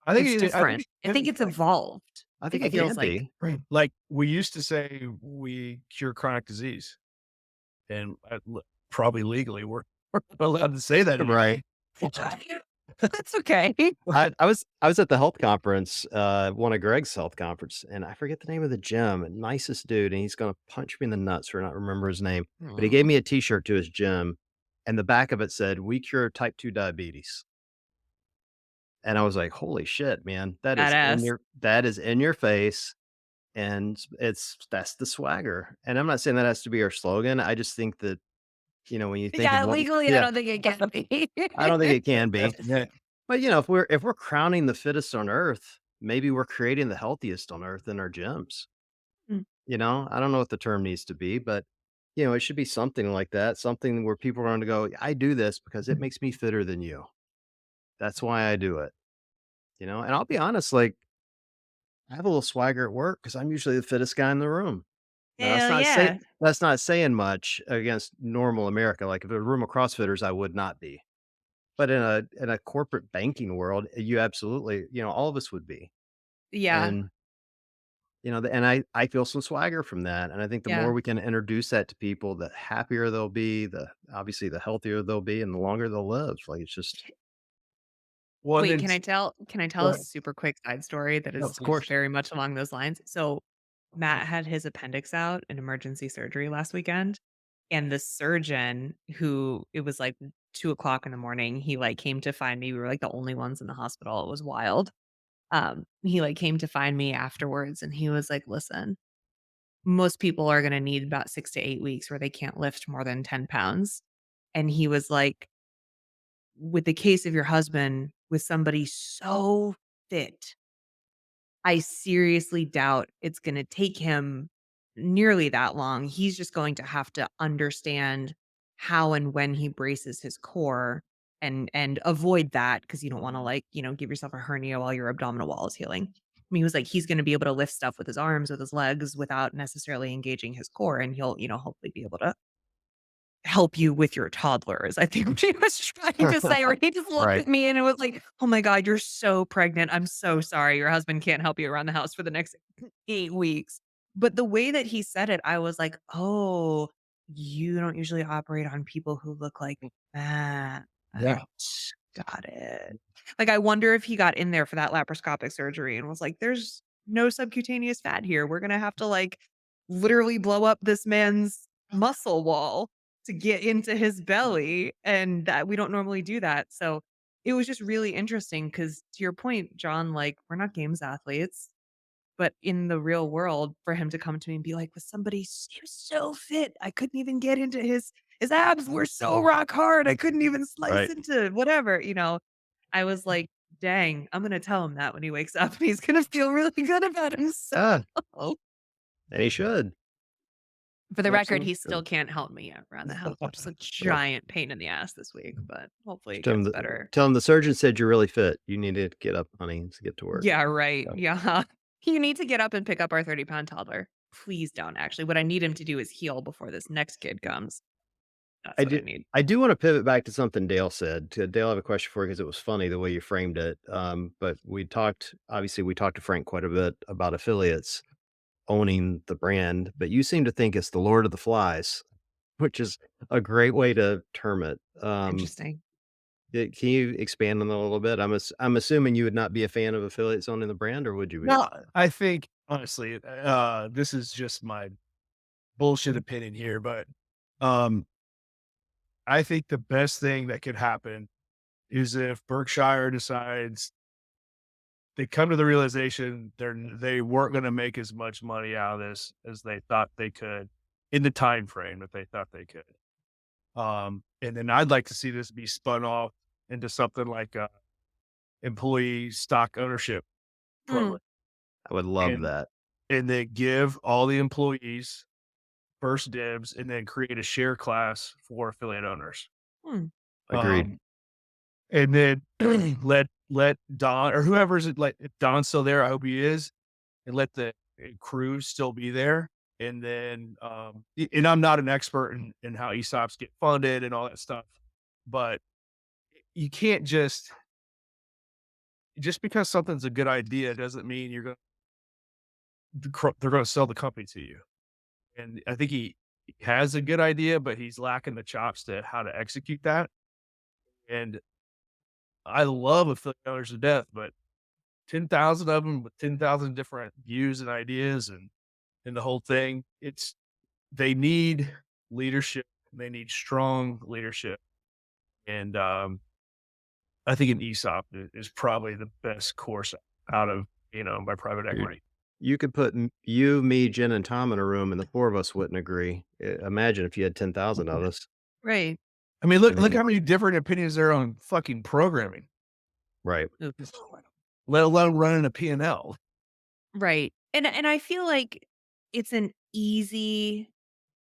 I think It's I think different. I think it's evolved, I think it it can feels like. be. right. Like we used to say, we cure chronic disease, and probably legally we're not allowed to say that anymore. Right. That's okay. I was at the health conference, one of Greg's health conference, and I forget the name of the gym. Nicest dude, and he's gonna punch me in the nuts for not remember his name. But he gave me a T-shirt to his gym, and the back of it said, "We cure type 2 diabetes." And I was like, "Holy shit, man! Badass. That is in your face." And that's the swagger. And I'm not saying that has to be our slogan. I just think that, when you think of Yeah, what legally, I yeah, don't think it can be. I don't think it can be. Yeah. But, if we're crowning the fittest on earth, maybe we're creating the healthiest on earth in our gyms. Mm, I don't know what the term needs to be, but, it should be something like that, something where people are going to go, I do this because it makes me fitter than you. That's why I do it. And I'll be honest, like, I have a little swagger at work because I'm usually the fittest guy in the room. Now hell yeah. that's not saying much against normal America. Like if a room of CrossFitters, I would not be. But in a corporate banking world, you absolutely, all of us would be. Yeah, And and I feel some swagger from that. And I think the more yeah. we can introduce that to people, the happier they'll be, the obviously the healthier they'll be, and the longer they'll live. Like it's just Well, and Wait, then can I tell go a ahead. super quick side story that No, is please. very much along those lines? So, Matt had his appendix out in emergency surgery last weekend, and the surgeon who it was, like, 2 o'clock in the morning, he, like, came to find me. We were, like, the only ones in the hospital. It was wild. He, like, came to find me afterwards, and he was like, "Listen, most people are gonna need about 6 to 8 weeks where they can't lift more than 10 pounds." And he was like, "With the case of your husband, with somebody so fit, I seriously doubt it's gonna take him nearly that long. He's just going to have to understand how and when he braces his core and avoid that because you don't wanna, like, give yourself a hernia while your abdominal wall is healing." I mean, he was like, "He's gonna be able to lift stuff with his arms, with his legs, without necessarily engaging his core, and he'll, hopefully be able to help you with your toddlers." I think she was trying to say, or he just looked right. at me and it was like, "Oh my god, you're so pregnant. I'm so sorry. Your husband can't help you around the house for the next 8 weeks." But the way that he said it, I was like, "Oh, you don't usually operate on people who look like that. Yeah. Got it. Like, I wonder if he got in there for that laparoscopic surgery and was like, "There's no subcutaneous fat here. We're gonna have to, like, literally blow up this man's muscle wall to get into his belly, and that we don't normally do that." So, it was just really interesting because, to your point, John, like, we're not games athletes, but in the real world, for him to come to me and be like, "With somebody he was so fit, I couldn't even get into his abs were so rock hard, I couldn't even slice Right. into whatever," I was like, "Dang, I'm gonna tell him that when he wakes up, and he's gonna feel really good about himself." Ah, and he should. For the record, Absolutely. he still can't help me around the house, which is a Well, giant pain in the ass this week, but hopefully just it gets better. tell him the surgeon said you're really fit. You need to get up, honey, to get to work. Yeah, right, So, yeah. You need to get up and pick up our 30-pound toddler. Please don't, actually. What I need him to do is heal before this next kid comes. That's I what I do need. I do wanna pivot back to something Dale said. Dale, I have a question for you because it was funny the way you framed it. But we talked to Frank quite a bit about affiliates owning the brand, but you seem to think it's the Lord of the Flies, which is a great way to term it. Interesting. Can you expand on that a little bit? I'm assuming you would not be a fan of affiliates owning the brand, or would you be? No, I think honestly, this is just my bullshit opinion here, but um, I think the best thing that could happen is if Berkshire decides they come to the realization they weren't going to make as much money out of this as they thought they could in the time frame that they thought they could. And then I'd like to see this be spun off into something like a employee stock ownership Mm, program, I would love and that. then give all the employees first dibs, and then create a share class for affiliate owners. hmm, Agreed. Um, and then let Don or whoever's like if Don's still there, I hope he is, and let the crew still be there. And then, and I'm not an expert in how ESOPs get funded and all that stuff, but you can't just because something's a good idea doesn't mean they're going to sell the company to you. And I think he has a good idea, but he's lacking the chops to how to execute that. And I love affiliate owners to death, but 10,000 of them with 10,000 different views and ideas and the whole thing, they need leadership. They need strong leadership. And I think an ESOP is probably the best course out of, my private Dude, equity. you could put you, me, Jen, and Tom in a room, and the 4 of us wouldn't agree. Imagine if you had 10,000 of us. right. I mean, I look mean, how many different opinions there are on fucking programming, right. Oops. let alone running a P&L. Right. And I feel like it's an easy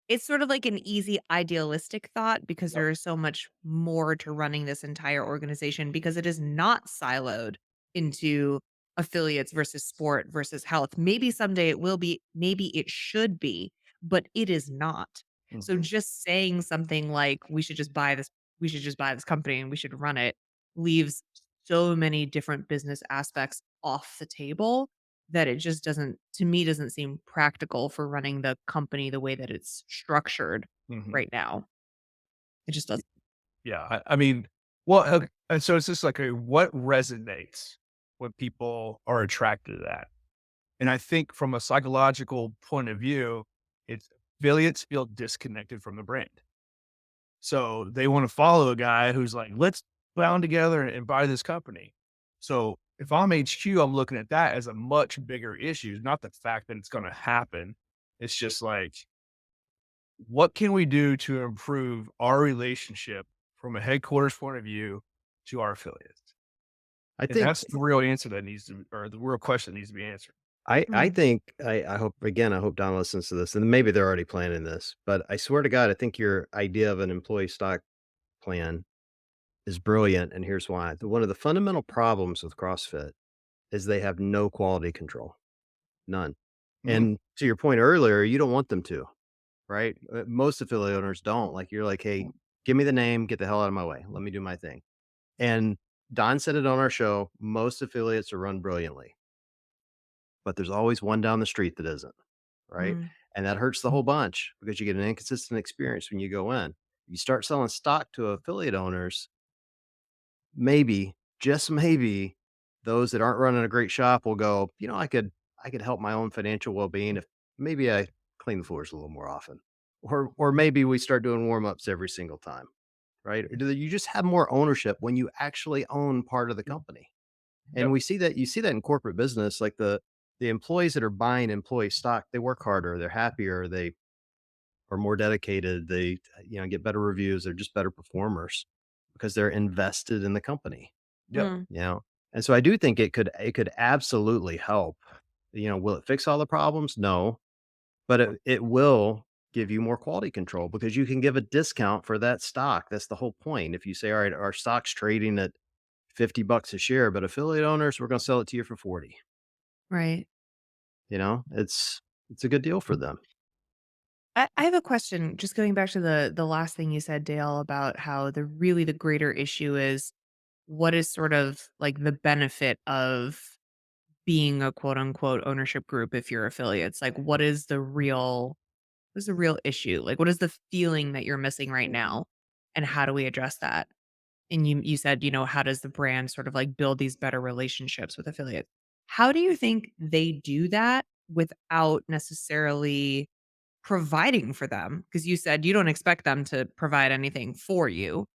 it's sort of like an easy idealistic thought because Yep. there is so much more to running this entire organization because it is not siloed into affiliates versus sport versus health. Maybe someday it will be, maybe it should be, but it is not. So Mhm. just saying something like we should just buy this company and we should run it leaves so many different business aspects off the table that it just doesn't seem practical for running the company the way that it's structured Mhm. right now. It just doesn't. Yeah, I mean, well, and so it's just like, what resonates when people are attracted to that? And I think from a psychological point of view, it's affiliates feel disconnected from the brand. So they want to follow a guy who's like, let's bound together and buy this company. So if I'm HQ, I'm looking at that as a much bigger issue, not the fact that it's going to happen. It's just like, what can we do to improve our relationship from a headquarters point of view to our affiliates? I And think that's the real answer or the real question that needs to be answered. I Mm, think I hope again, I hope Don listens to this, and maybe they're already planning this, but I swear to God, I think your idea of an employee stock plan is brilliant, and here's why. One of the fundamental problems with CrossFit is they have no quality control, none. Mm, And to your point earlier, you don't want them to, right? Most affiliate owners don't. Like you're like, hey, give me the name, get the hell out of my way. Let me do my thing. And Don said it on our show. Most affiliates are run brilliantly, but there's always one down the street that isn't, right? mm, and that hurts the whole bunch because you get an inconsistent experience when you go in. You start selling stock to affiliate owners, maybe, just maybe, those that aren't running a great shop will go, I could help my own financial well-being if maybe I clean the floors a little more often. Or maybe we start doing warm-ups every single time, right? Or do you just have more ownership when you actually own part of the company? And Yep. you see that in corporate business, like the employees that are buying employee stock, they work harder, they're happier, they are more dedicated, they, get better reviews, they're just better performers because they're invested in the company, Yep. Mm, you know? And so I do think it could absolutely help. Will it fix all the problems? No, but it will give you more quality control because you can give a discount for that stock. That's the whole point. If you say, all right, our stock's trading at $50 a share, but affiliate owners, we're going to sell it to you for 40. right. It's a good deal for them. I have a question, just going back to the last thing you said, Dale, about how the greater issue is what is sort of like the benefit of being a quote unquote ownership group if you're affiliates? Like what is the real issue? Like what is the feeling that you're missing right now? And how do we address that? And you said, how does the brand sort of like build these better relationships with affiliates? How do you think they do that without necessarily providing for them? Because you said you don't expect them to provide anything for you.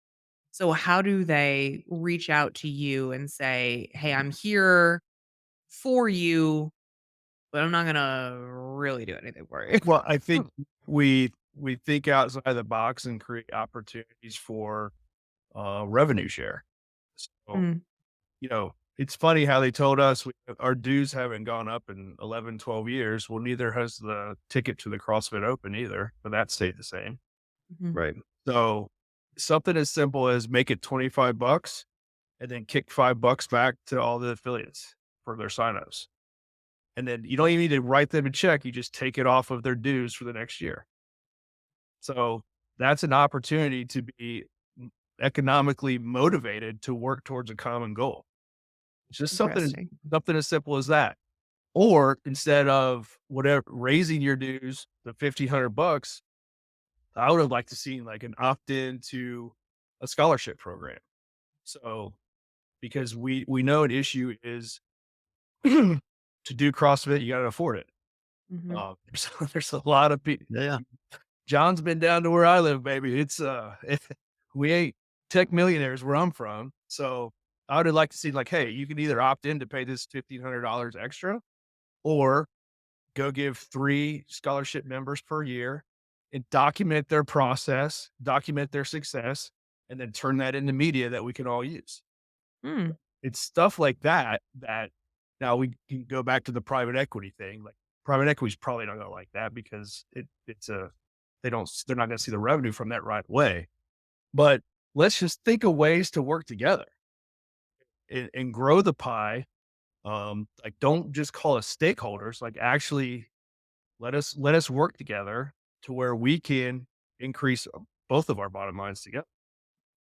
So how do they reach out to you and say, "Hey, I'm here for you, but I'm not gonna really do anything for you." Well, I think we think outside the box and create opportunities for revenue share. So, Mm, it's funny how they told us our dues haven't gone up in 11, 12 years. Well, neither has the ticket to the CrossFit Open either, but that stayed the same. mhm, Right. So something as simple as make it $25 and then kick $5 back to all the affiliates for their signups. And then you don't even need to write them a check. You just take it off of their dues for the next year. So that's an opportunity to be economically motivated to work towards a common goal. It's just interesting. something as simple as that. Or instead of whatever raising your dues to 1,500 bucks, I would have liked to see like an opt-in to a scholarship program. So because we know an issue is to do CrossFit, you got to afford it. Mhm. There's a lot of people. Yeah, yeah. John's been down to where I live, baby. It's we ain't tech millionaires where I'm from. So I would like to see like, hey, you can either opt in to pay this $1,500 extra, or go give 3 scholarship members per year and document their process, document their success, and then turn that into media that we can all use. Mm, It's stuff like that that now we can go back to the private equity thing. Like private equity is probably not gonna like that because they're not gonna see the revenue from that right away. But let's just think of ways to work together and grow the pie. Like don't just call us stakeholders, like actually let us work together to where we can increase both of our bottom lines together.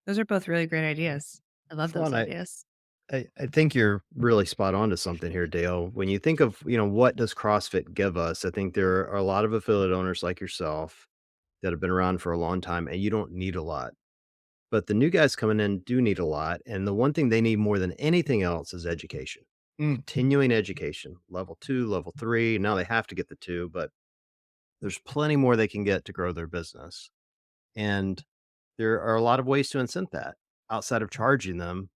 those are both really great ideas. I love Well, those ideas. I think you're really spot on to something here, Dale. When you think of, what does CrossFit give us? I think there are a lot of affiliate owners like yourself that have been around for a long time and you don't need a lot. But the new guys coming in do need a lot. And the one thing they need more than anything else is education, Mm, continuing education, level 2, level 3. Now they have to get the 2, but there's plenty more they can get to grow their business. And there are a lot of ways to incent that outside of charging them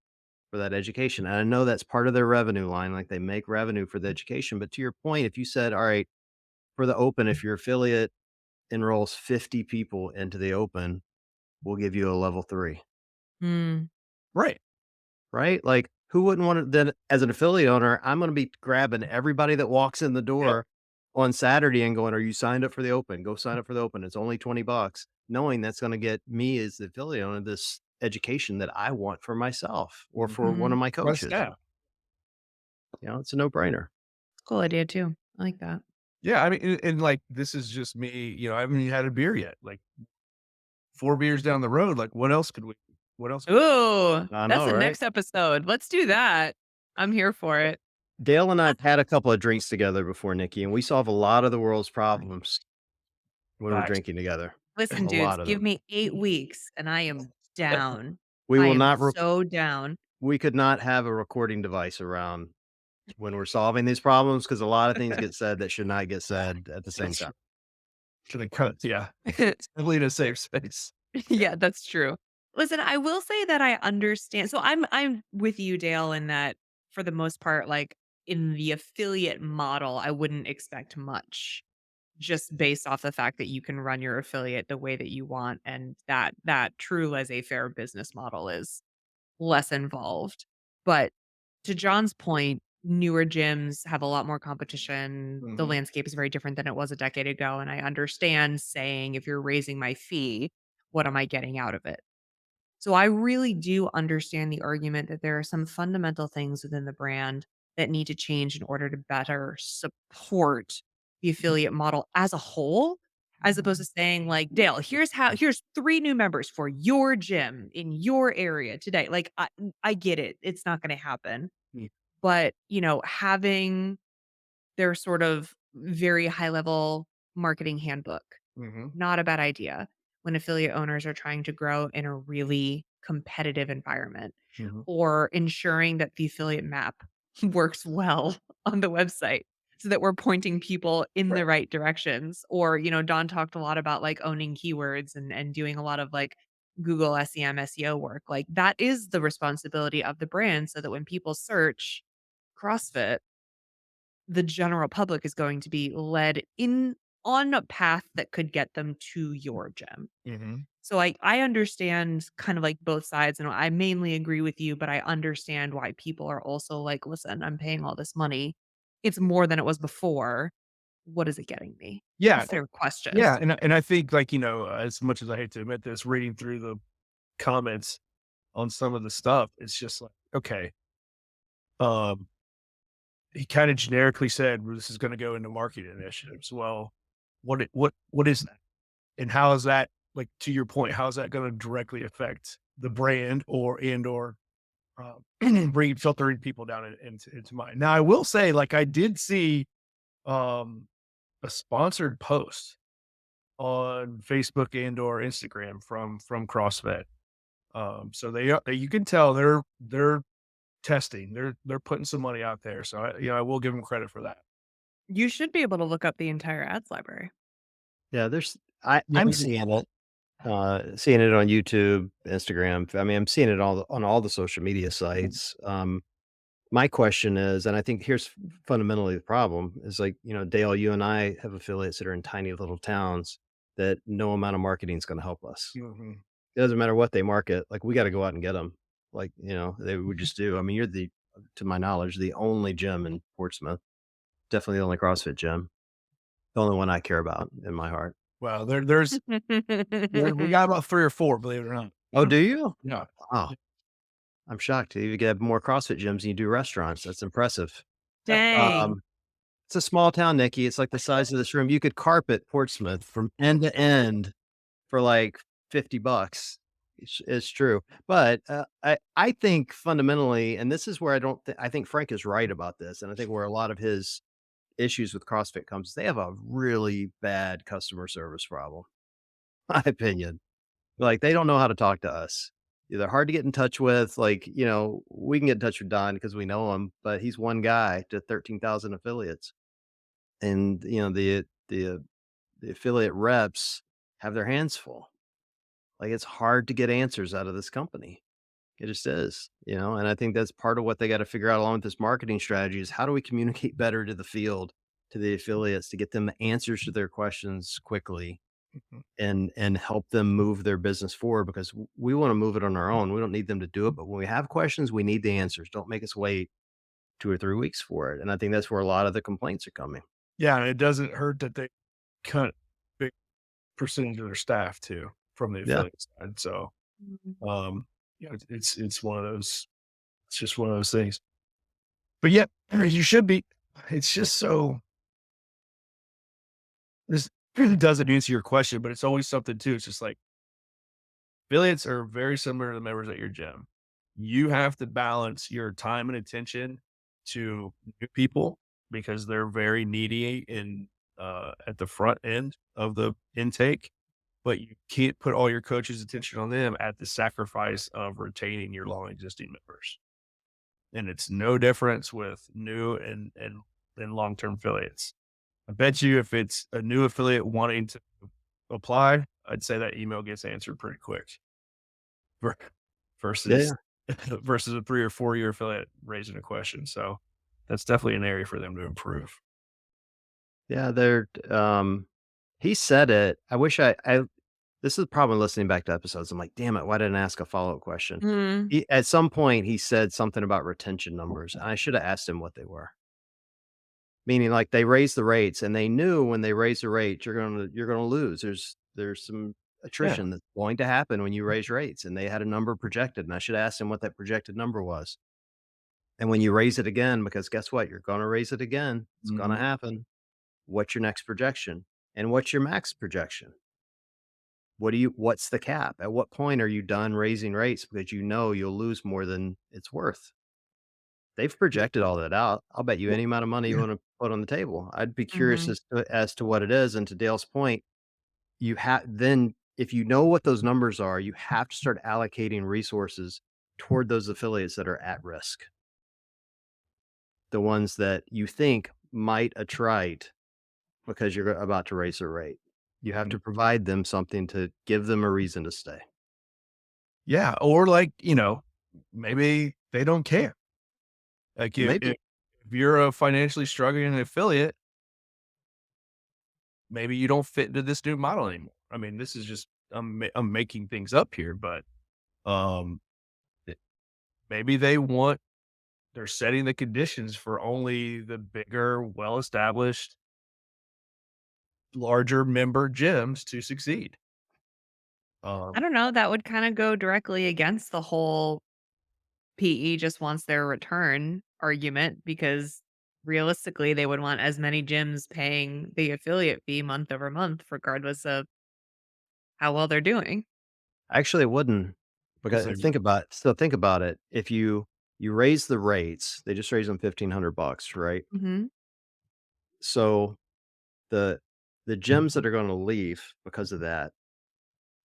for that education. And I know that's part of their revenue line, like they make revenue for the education. But to your point, if you said, all right, for the open, if your affiliate enrolls 50 people into the open, we'll give you a level 3, Mm, right. right? Like who wouldn't want to then as an affiliate owner, I'm going to be grabbing everybody that walks in the Yep. door on Saturday and going, are you signed up for the open? Go sign up for the open. It's only $20, knowing that's going to get me as the affiliate owner this education that I want for myself or for one of mhm. my My coaches. staff. It's a no brainer. Cool idea too. I like that. Yeah, I mean, and like this is just me. I haven't even had a beer yet. Like 4 beers down the road. Like what else could we? What else? Ooh, I that's know, the right? next episode. Let's do that. I'm here for it. Dale and I have had a couple of drinks together before, Nikki, and we solve a lot of the world's problems when we're Facts. drinking together. Listen, A dudes, lot of give them. me 8 weeks and I am down. We I will am not so down. we could not have a recording device around when we're solving these problems because a lot of things get said that should not get said at the same That's time. true. To the cut, yeah. It's definitely in a safe space. Yeah, that's true. Listen, I will say that I understand. So I'm with you, Dale, in that for the most part, like in the affiliate model, I wouldn't expect much just based off the fact that you can run your affiliate the way that you want and that true laissez-faire business model is less involved. But to John's point, newer gyms have a lot more competition. The Mhm. landscape is very different than it was a decade ago. And I understand saying, if you're raising my fee, what am I getting out of it? So I really do understand the argument that there are some fundamental things within the brand that need to change in order to better support the affiliate model as a whole, as opposed to saying like, Dale, here's 3 new members for your gym in your area today. Like I get it. It's not going to happen. Mm. But, having their sort of very high level marketing handbook, Mhm. not a bad idea when affiliate owners are trying to grow in a really competitive environment, Mhm. or ensuring that the affiliate map works well on the website so that we're pointing people in Right. the right directions. Or, Don talked a lot about like owning keywords and doing a lot of like Google SEM, SEO work. Like that is the responsibility of the brand so that when people search CrossFit, the general public is going to be led in on a path that could get them to your gym. Mhm. So I understand kind of like both sides and I mainly agree with you, but I understand why people are also like, listen, I'm paying all this money. It's more than it was before. What is it getting me? A Yeah. fair question. Yeah, and I think, like, as much as I hate to admit this, reading through the comments on some of the stuff, it's just like, okay, um, he kinda generically said, "Well, this is gonna go into marketing initiatives." Well, what is that? And how is that, like, to your point, how is that gonna directly affect the brand or bring filtering people down into mine? Now, I will say, like, I did see, um, a sponsored post on Facebook and or Instagram from CrossFit. So you can tell they're testing, they're putting some money out there. So I will give them credit for that. You should be able to look up the entire ads library. Yeah, there's Yeah. I'm seeing it. Seeing it on YouTube, Instagram. I mean, I'm seeing it on all the social media sites. My question is, and I think here's fundamentally the problem is like, Dale, you and I have affiliates that are in tiny little towns that no amount of marketing is going to help us. Mhm. It doesn't matter what they market. Like we got to go out and get them. Like, they would just do. I mean, to my knowledge, the only gym in Portsmouth, definitely the only CrossFit gym, the only one I care about in my heart. Well, we got about 3 or 4, believe it or not. Oh, do you? Yeah. Oh, I'm shocked. You get more CrossFit gyms than you do restaurants. That's impressive. Dang. Um, it's a small town, Nikki. It's like the size of this room. You could carpet Portsmouth from end to end for like $50. It's true. But I think fundamentally, and this is where I think Frank is right about this. And I think where a lot of his issues with CrossFit comes, they have a really bad customer service problem, my opinion. Like, they don't know how to talk to us. They're hard to get in touch with, like, we can get in touch with Don because we know him, but he's one guy to 13,000 affiliates. And, the affiliate reps have their hands full. Like, it's hard to get answers out of this company. It just is, and I think that's part of what they gotta figure out along with this marketing strategy is how do we communicate better to the field, to the affiliates to get them the answers to their questions quickly Mhm. and help them move their business forward because we want to move it on our own. We don't need them to do it, but when we have questions, we need the answers. Don't make us wait 2 or 3 weeks for it. And I think that's where a lot of the complaints are coming. Yeah, and it doesn't hurt that they cut big percentage of their staff too from the Yeah. affiliate side. So Mhm. um, it's one of those. It's just one of those things. But yeah, you should be. It's just so this doesn't answer your question, but it's always something too. It's just like affiliates are very similar to the members at your gym. You have to balance your time and attention to new people because they're very needy and at the front end of the intake, but you can't put all your coaches' attention on them at the sacrifice of retaining your long existing members. And it's no difference with new and long-term affiliates. I bet you if it's a new affiliate wanting to apply, I'd say that email gets answered pretty quick ver Yeah, yeah. versus versus a 3 or 4-year affiliate raising a question. So that's definitely an area for them to improve. Yeah, he said it. I wish I this is the problem listening back to episodes. I'm like, "Damn it, why didn't I ask a follow-up question?" Mhm. At some point, he said something about retention numbers, and I should have asked him what they were. Meaning, like, they raised the rates, and they knew when they raise the rates, you're gonna lose. There's some Yeah. attrition that's going to happen when you raise rates, and they had a number projected, and I should ask him what that projected number was. And when you raise it again, because guess what? You're gonna raise it again. It's gonna Mhm. happen. What's your next projection? And what's your max projection? What's the cap? At what point are you done raising rates because you know you'll lose more than it's worth? They've Yeah. projected all that out. I'll bet you Well, any amount of money you yeah. wanna put on the table. I'd be curious Mhm. as to what it is, and to Dale's point, you have then if you know what those numbers are, you have to start allocating resources toward those affiliates that are at risk, the ones that you think might attrite because you're about to raise their rate. You have to provide them something to give them a reason to stay. Yeah, or like, maybe they don't care. Like Maybe. if you're a financially struggling affiliate, maybe you don't fit into this new model anymore. I mean, this is just I'm making things up here, but um, it- maybe they're setting the conditions for only the bigger, well-established, larger member gyms to succeed. I Um, don't know, that would kinda go directly against the whole PE just wants their return argument because realistically, they would want as many gyms paying the affiliate fee month over month regardless of how well they're doing. Actually, it wouldn't, because because think about it. If you raise the rates, they just raised them $1,500, right? Mhm. So the the gyms that are gonna leave because of that,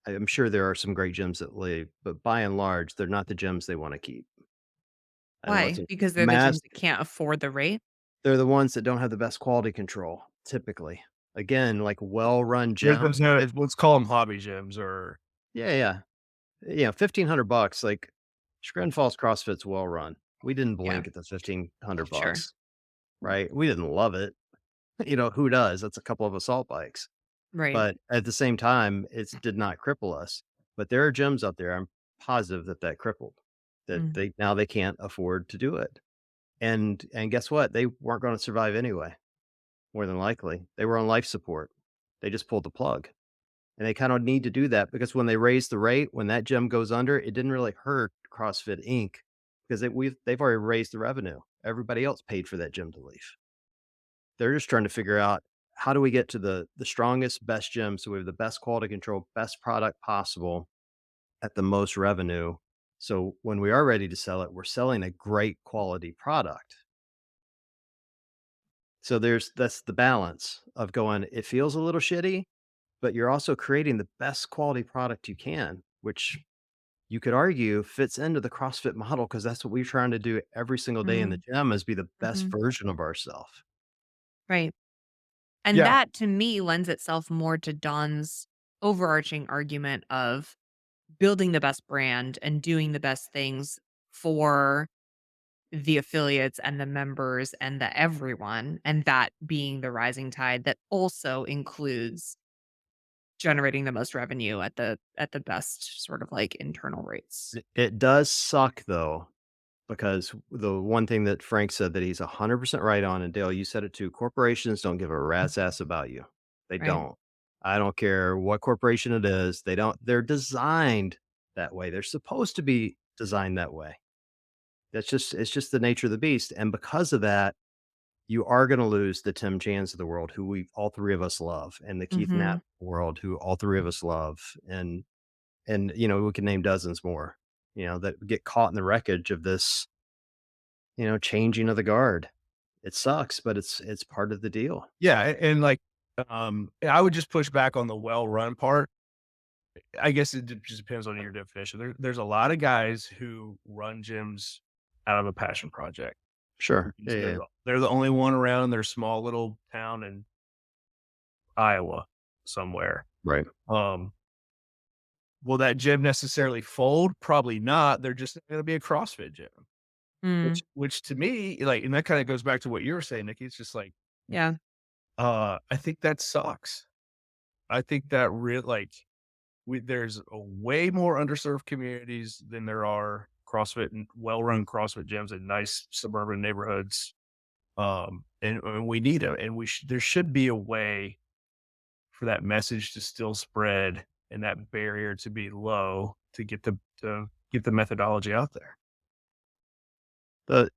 I'm sure there are some great gyms that leave, but by and large, they're not the gyms they wanna keep. I know it's Why? a Because they're the mass gyms that can't afford the rate? they're the ones that don't have the best quality control, typically. Again, like well-run gyms. let's call them hobby gyms or Yeah, yeah. Yeah, 1,500 bucks, like, Scranton Falls CrossFit's well run. We didn't Yeah, blink at the 1,500 sure. bucks, right? We didn't love it. Who does? That's a couple of assault bikes. Right. But at the same time, it did not cripple us. But there are gyms out there, I'm positive that crippled, that Mm. they can't afford to do it. And guess what? They weren't gonna survive anyway, more than likely. They were on life support. They just pulled the plug. And they kind of need to do that because when they raise the rate, when that gym goes under, it didn't really hurt CrossFit Inc. because they've already raised the revenue. Everybody else paid for that gym to leave. They're just trying to figure out how do we get to the strongest, best gym so we have the best quality control, best product possible at the most revenue. So when we are ready to sell it, we're selling a great quality product. So that's the balance of going, it feels a little shitty, but you're also creating the best quality product you can, which you could argue fits into the CrossFit model because that's what we're trying to do every single day in the Mm. gym is be the best Mhm. version of ourselves. Right. And yeah. that to me lends itself more to Don's overarching argument of building the best brand and doing the best things for the affiliates and the members and the everyone, and that being the rising tide that also includes generating the most revenue at the best sort of like internal rates. It does suck though, because the one thing that Frank said that he's 100% right on, and Dale, you said it too, corporations don't give a rat's ass about you. They Right. don't. I don't care what corporation it is. They don't. They're designed that way. They're supposed to be designed that way. It's just the nature of the beast. And because of that, you are gonna lose the Tim Chans of the world, who we all 3 of us love, and the Keith Knapp Mhm. world, who all 3 of us love, and we can name dozens more, that get caught in the wreckage of this, changing of the guard. It sucks, but it's part of the deal. Yeah, and like I would just push back on the well-run part. I guess it just depends on your definition. There's a lot of guys who run gyms out of a passion project. Sure. Yeah, Because yeah, yeah. they're the only one around in their small little town in Iowa somewhere. Right. Um, will that gym necessarily fold? Probably not. They're just gonna be a CrossFit gym, Mm, which to me, like, and that kinda goes back to what you were saying, Nikki. It's just like, yeah. I think that sucks. I think that like, there's a way more underserved communities than there are CrossFit and well-run CrossFit gyms in nice suburban neighborhoods. And we need it, and there should be a way for that message to still spread and that barrier to be low to get the methodology out there. The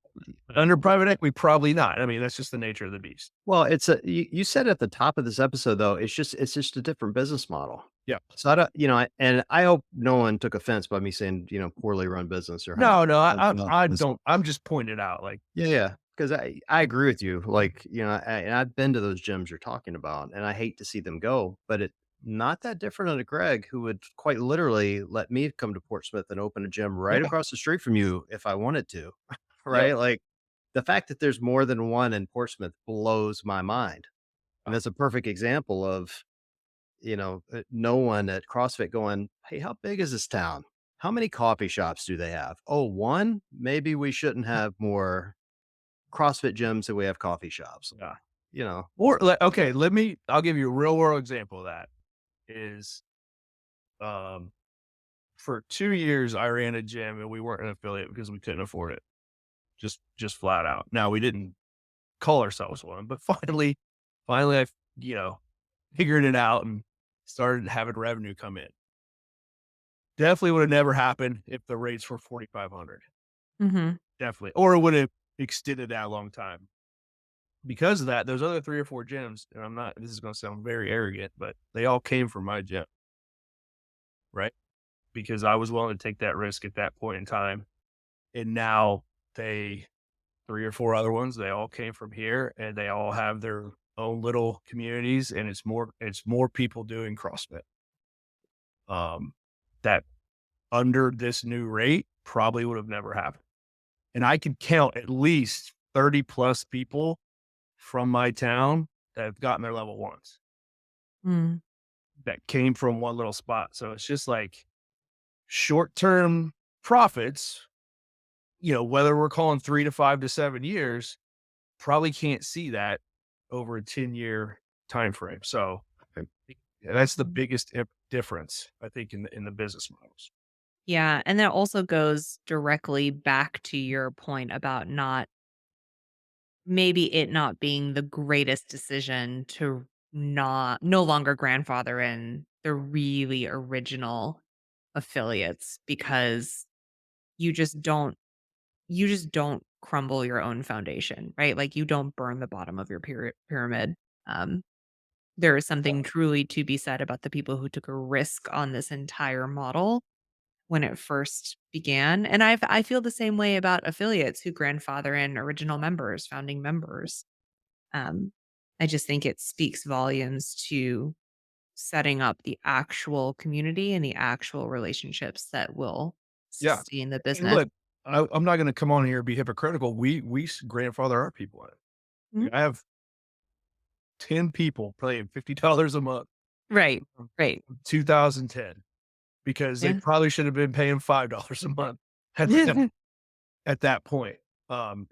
Under private equity, probably not. I mean, that's just the nature of the beast. Well, you said at the top of this episode though, it's just a different business model. Yeah. So I don't, and I hope no one took offense by me saying, poorly run business or how No, no, I this. don't. I'm just pointing it out. Like, Yeah, yeah. Because I agree with you. Like, and I've been to those gyms you're talking about, and I hate to see them go, but it not that different than a Greg who would quite literally let me come to Portsmouth and open a gym right yeah, across the street from you if I wanted to. yep, Right? Like the fact that there's more than one in Portsmouth blows my mind. And that's a perfect example of, no one at CrossFit going, "Hey, how big is this town? How many coffee shops do they have? Oh, one? Maybe we shouldn't have more CrossFit gyms than we have coffee shops." yeah. You know, Or okay, I'll give you a real world example of that. Is um for 2 years I ran a gym and we weren't an affiliate because we couldn't afford it. Just flat out. Now we didn't call ourselves one, but finally I you know figured it out and started having revenue come in. Definitely would have never happened if the rates were 4,500. Mhm. Definitely. Or it would have extended that a long time. Because of that, those other 3 or 4 gyms, and this is gonna sound very arrogant, but they all came from my gym, right? Because I was willing to take that risk at that point in time. And now they 3 or 4 other ones, they all came from here and they all have their own little communities and it's more people doing CrossFit. Um, that under this new rate probably would have never happened. And I can count at least 30 plus people from my town that have gotten their level ones Mm. that came from one little spot. So it's just like short term profits, whether we're calling 3 to 5 to 7 years, probably can't see that over a 10-year time frame. So okay. that's the biggest difference, I think, in the business models. Yeah, and that also goes directly back to your point about not being the greatest decision to no longer grandfather in the really original affiliates because you just don't you just don't crumble your own foundation, right? Like you don't burn the bottom of your pyramid. Um, there is something truly to be said about the people who took a risk on this entire model when it first began. And I feel the same way about affiliates who grandfather in original members, founding members. Um, I just think it speaks volumes to setting up the actual community and the actual relationships that will Yeah. sustain the And business. look, I'm not going to come on here and be hypocritical. We grandfather our people in it. Mhm. I have 10 people paying $50 a month Right. from Right. 2010 because they Yeah. probably should have been paying $5 a month at that, at that point.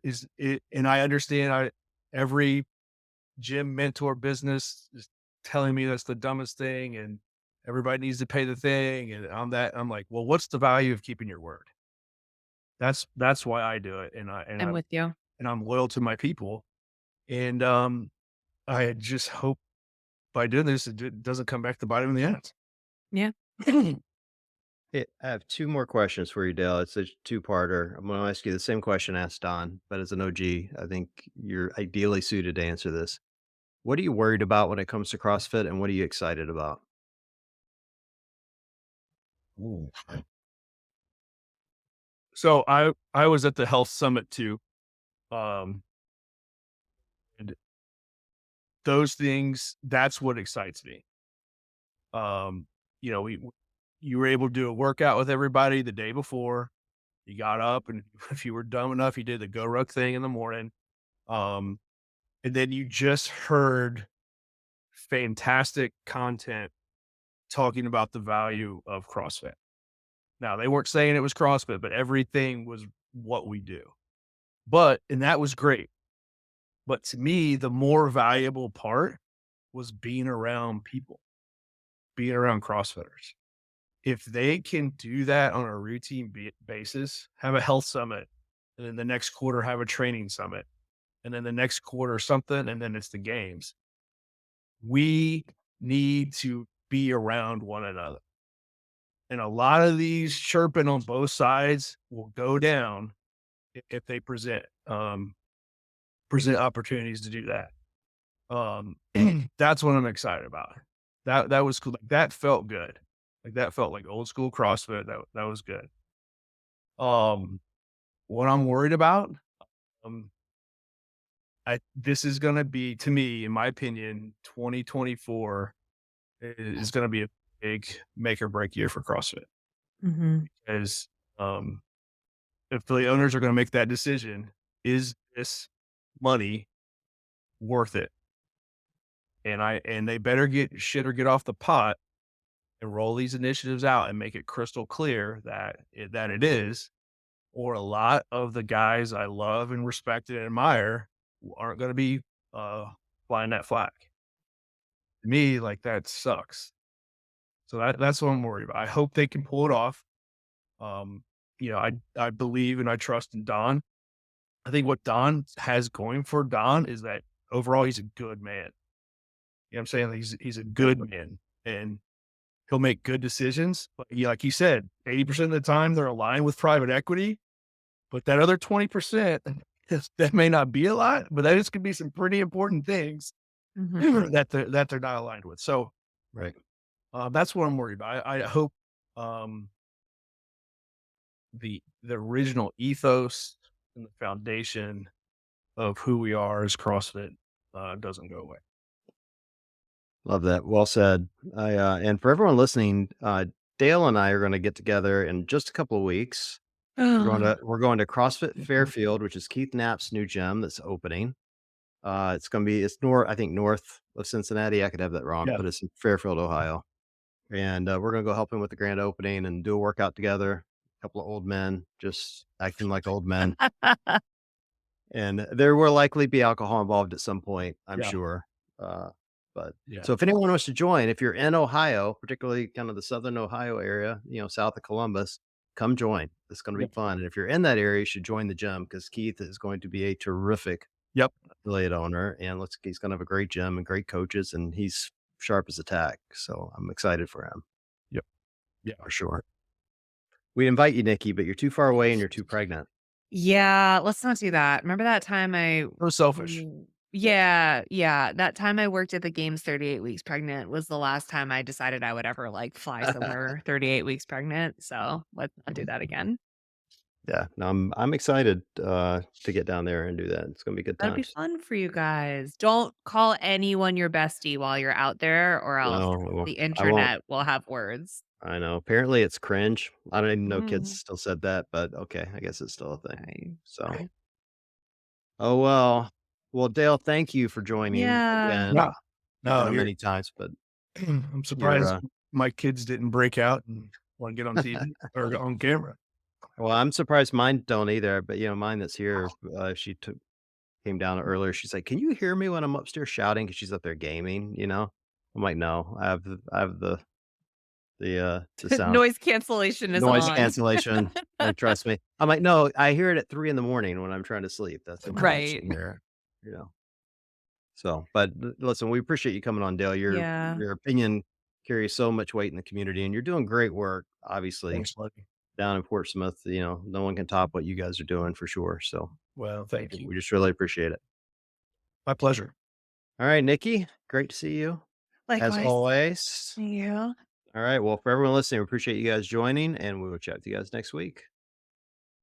Is it, and I understand every gym mentor business is telling me that's the dumbest thing and everybody needs to pay the thing. And I'm like, well, what's the value of keeping your word? That's why I do it. I'm with you. And I'm loyal to my people. And I just hope by doing this, doesn't come back to bite him in the ass. Yeah. Hey, I have two more questions for you, Dale. It's a two-parter. I'm going to ask you the same question I asked Don, but as an OG, I think you're ideally suited to answer this. What are you worried about when it comes to CrossFit, and what are you excited about? Ooh. So I was at the health summit too. Um, and those things, that's what excites me. Um, you know, you were able to do a workout with everybody the day before. You got up, and if you were dumb enough, you did the go ruck thing in the morning. Um, and then you just heard fantastic content talking about the value of CrossFit. Now, they weren't saying it was CrossFit, but everything was what we do. And that was great. But to me, the more valuable part was being around people, being around CrossFitters. If they can do that on a routine basis, have a health summit, and then the next quarter have a training summit, and then the next quarter something, and then it's the games. We need to be around one another. And a lot of these chirping on both sides will go down if they present opportunities to do that. That's what I'm excited about. That was cool. Like, that felt good. Like, that felt like old school CrossFit. That was good. Um, what I'm worried about, um, this is gonna be, to me, in my opinion, 2024 is gonna be a big make or break year for CrossFit. Mhm. As if the owners are gonna make that decision, is this money worth it? And they better get shit or get off the pot and roll these initiatives out and make it crystal clear that it is, or a lot of the guys I love and respect and admire aren't gonna be, flying that flag. To me, like, that sucks. So that's what I'm worried about. I hope they can pull it off. Um, I believe and I trust in Don. I think what Don has going for Don is that overall he's a good man. You know what I'm saying? He's a good man, and he'll make good decisions. But yeah, like you said, 80% of the time they're aligned with private equity, but that other 20%, that may not be a lot, but that is could be some pretty important things Mhm. that they're not aligned with. So Right. that's what I'm worried about. I hope um, the original ethos and the foundation of who we are as CrossFit doesn't go away. Love that. Well said. And for everyone listening, Dale and I are going to get together in just a couple of weeks. We're going to CrossFit Fairfield, which is Keith Knapp's new gym that's opening. It's north, I think north of Cincinnati. I could have that wrong, Yeah, but it's in Fairfield, Ohio. And we're gonna go help him with the grand opening and do a workout together. A couple of old men just acting like old men. And there will likely be alcohol involved at some point, I'm yeah, sure. Uh, but yeah, so if anyone wants to join, if you're in Ohio, particularly kind of the Southern Ohio area, south of Columbus, come join. It's going to yeah. be fun. And if you're in that area, you should join the gym because Keith is going to be a terrific Yep, affiliate owner. And he's going to have a great gym and great coaches, and he's sharp as a tack. So I'm excited for him yep, yeah. for sure. We invite you, Nikki, but you're too far away and you're too pregnant. Yeah, let's not do that. Remember that time So selfish. Mm, yeah, yeah, that time I worked at the games 38 weeks pregnant was the last time I decided I would ever, like, fly somewhere 38 weeks pregnant, so let's not do that again. Yeah, no, I'm excited, to get down there and do that. It's gonna be good That'd be times. fun for you guys. Don't call anyone your bestie while you're out there or else No, the I won't. internet will have words. I know. Apparently, it's cringe. I didn't even know kids Mhm. still said that, but okay, I guess it's still a thing. I So, I oh, well. Well, Dale, thank you for joining Yeah. again. No, I no, know you're many times, but I'm you're, surprised my kids didn't break out and wanna get on TV or on camera. well, I'm surprised mine don't either, but, mine that's here, she came down earlier. She's like, "Can you hear me when I'm upstairs shouting?" Because she's up there gaming, you know? I'm like, "No, I have the sound Noise cancellation is noise on. cancellation, like, trust me." I'm like, "No, I hear it at 3 in the morning when I'm trying to sleep. That's the only time I Right. should hear it," you know? So, but l listen, we appreciate you coming on, Dale. Your Yeah. your opinion carries so much weight in the community, and you're doing great work, obviously, Thanks, buddy. down in Portsmouth. No one can top what you guys are doing for sure, so Well, thank you. we just really appreciate it. My pleasure. Alright, Nikki, great to see you, as Likewise. always. Thank you. Alright, well, for everyone listening, we appreciate you guys joining, and we will chat with you guys next week.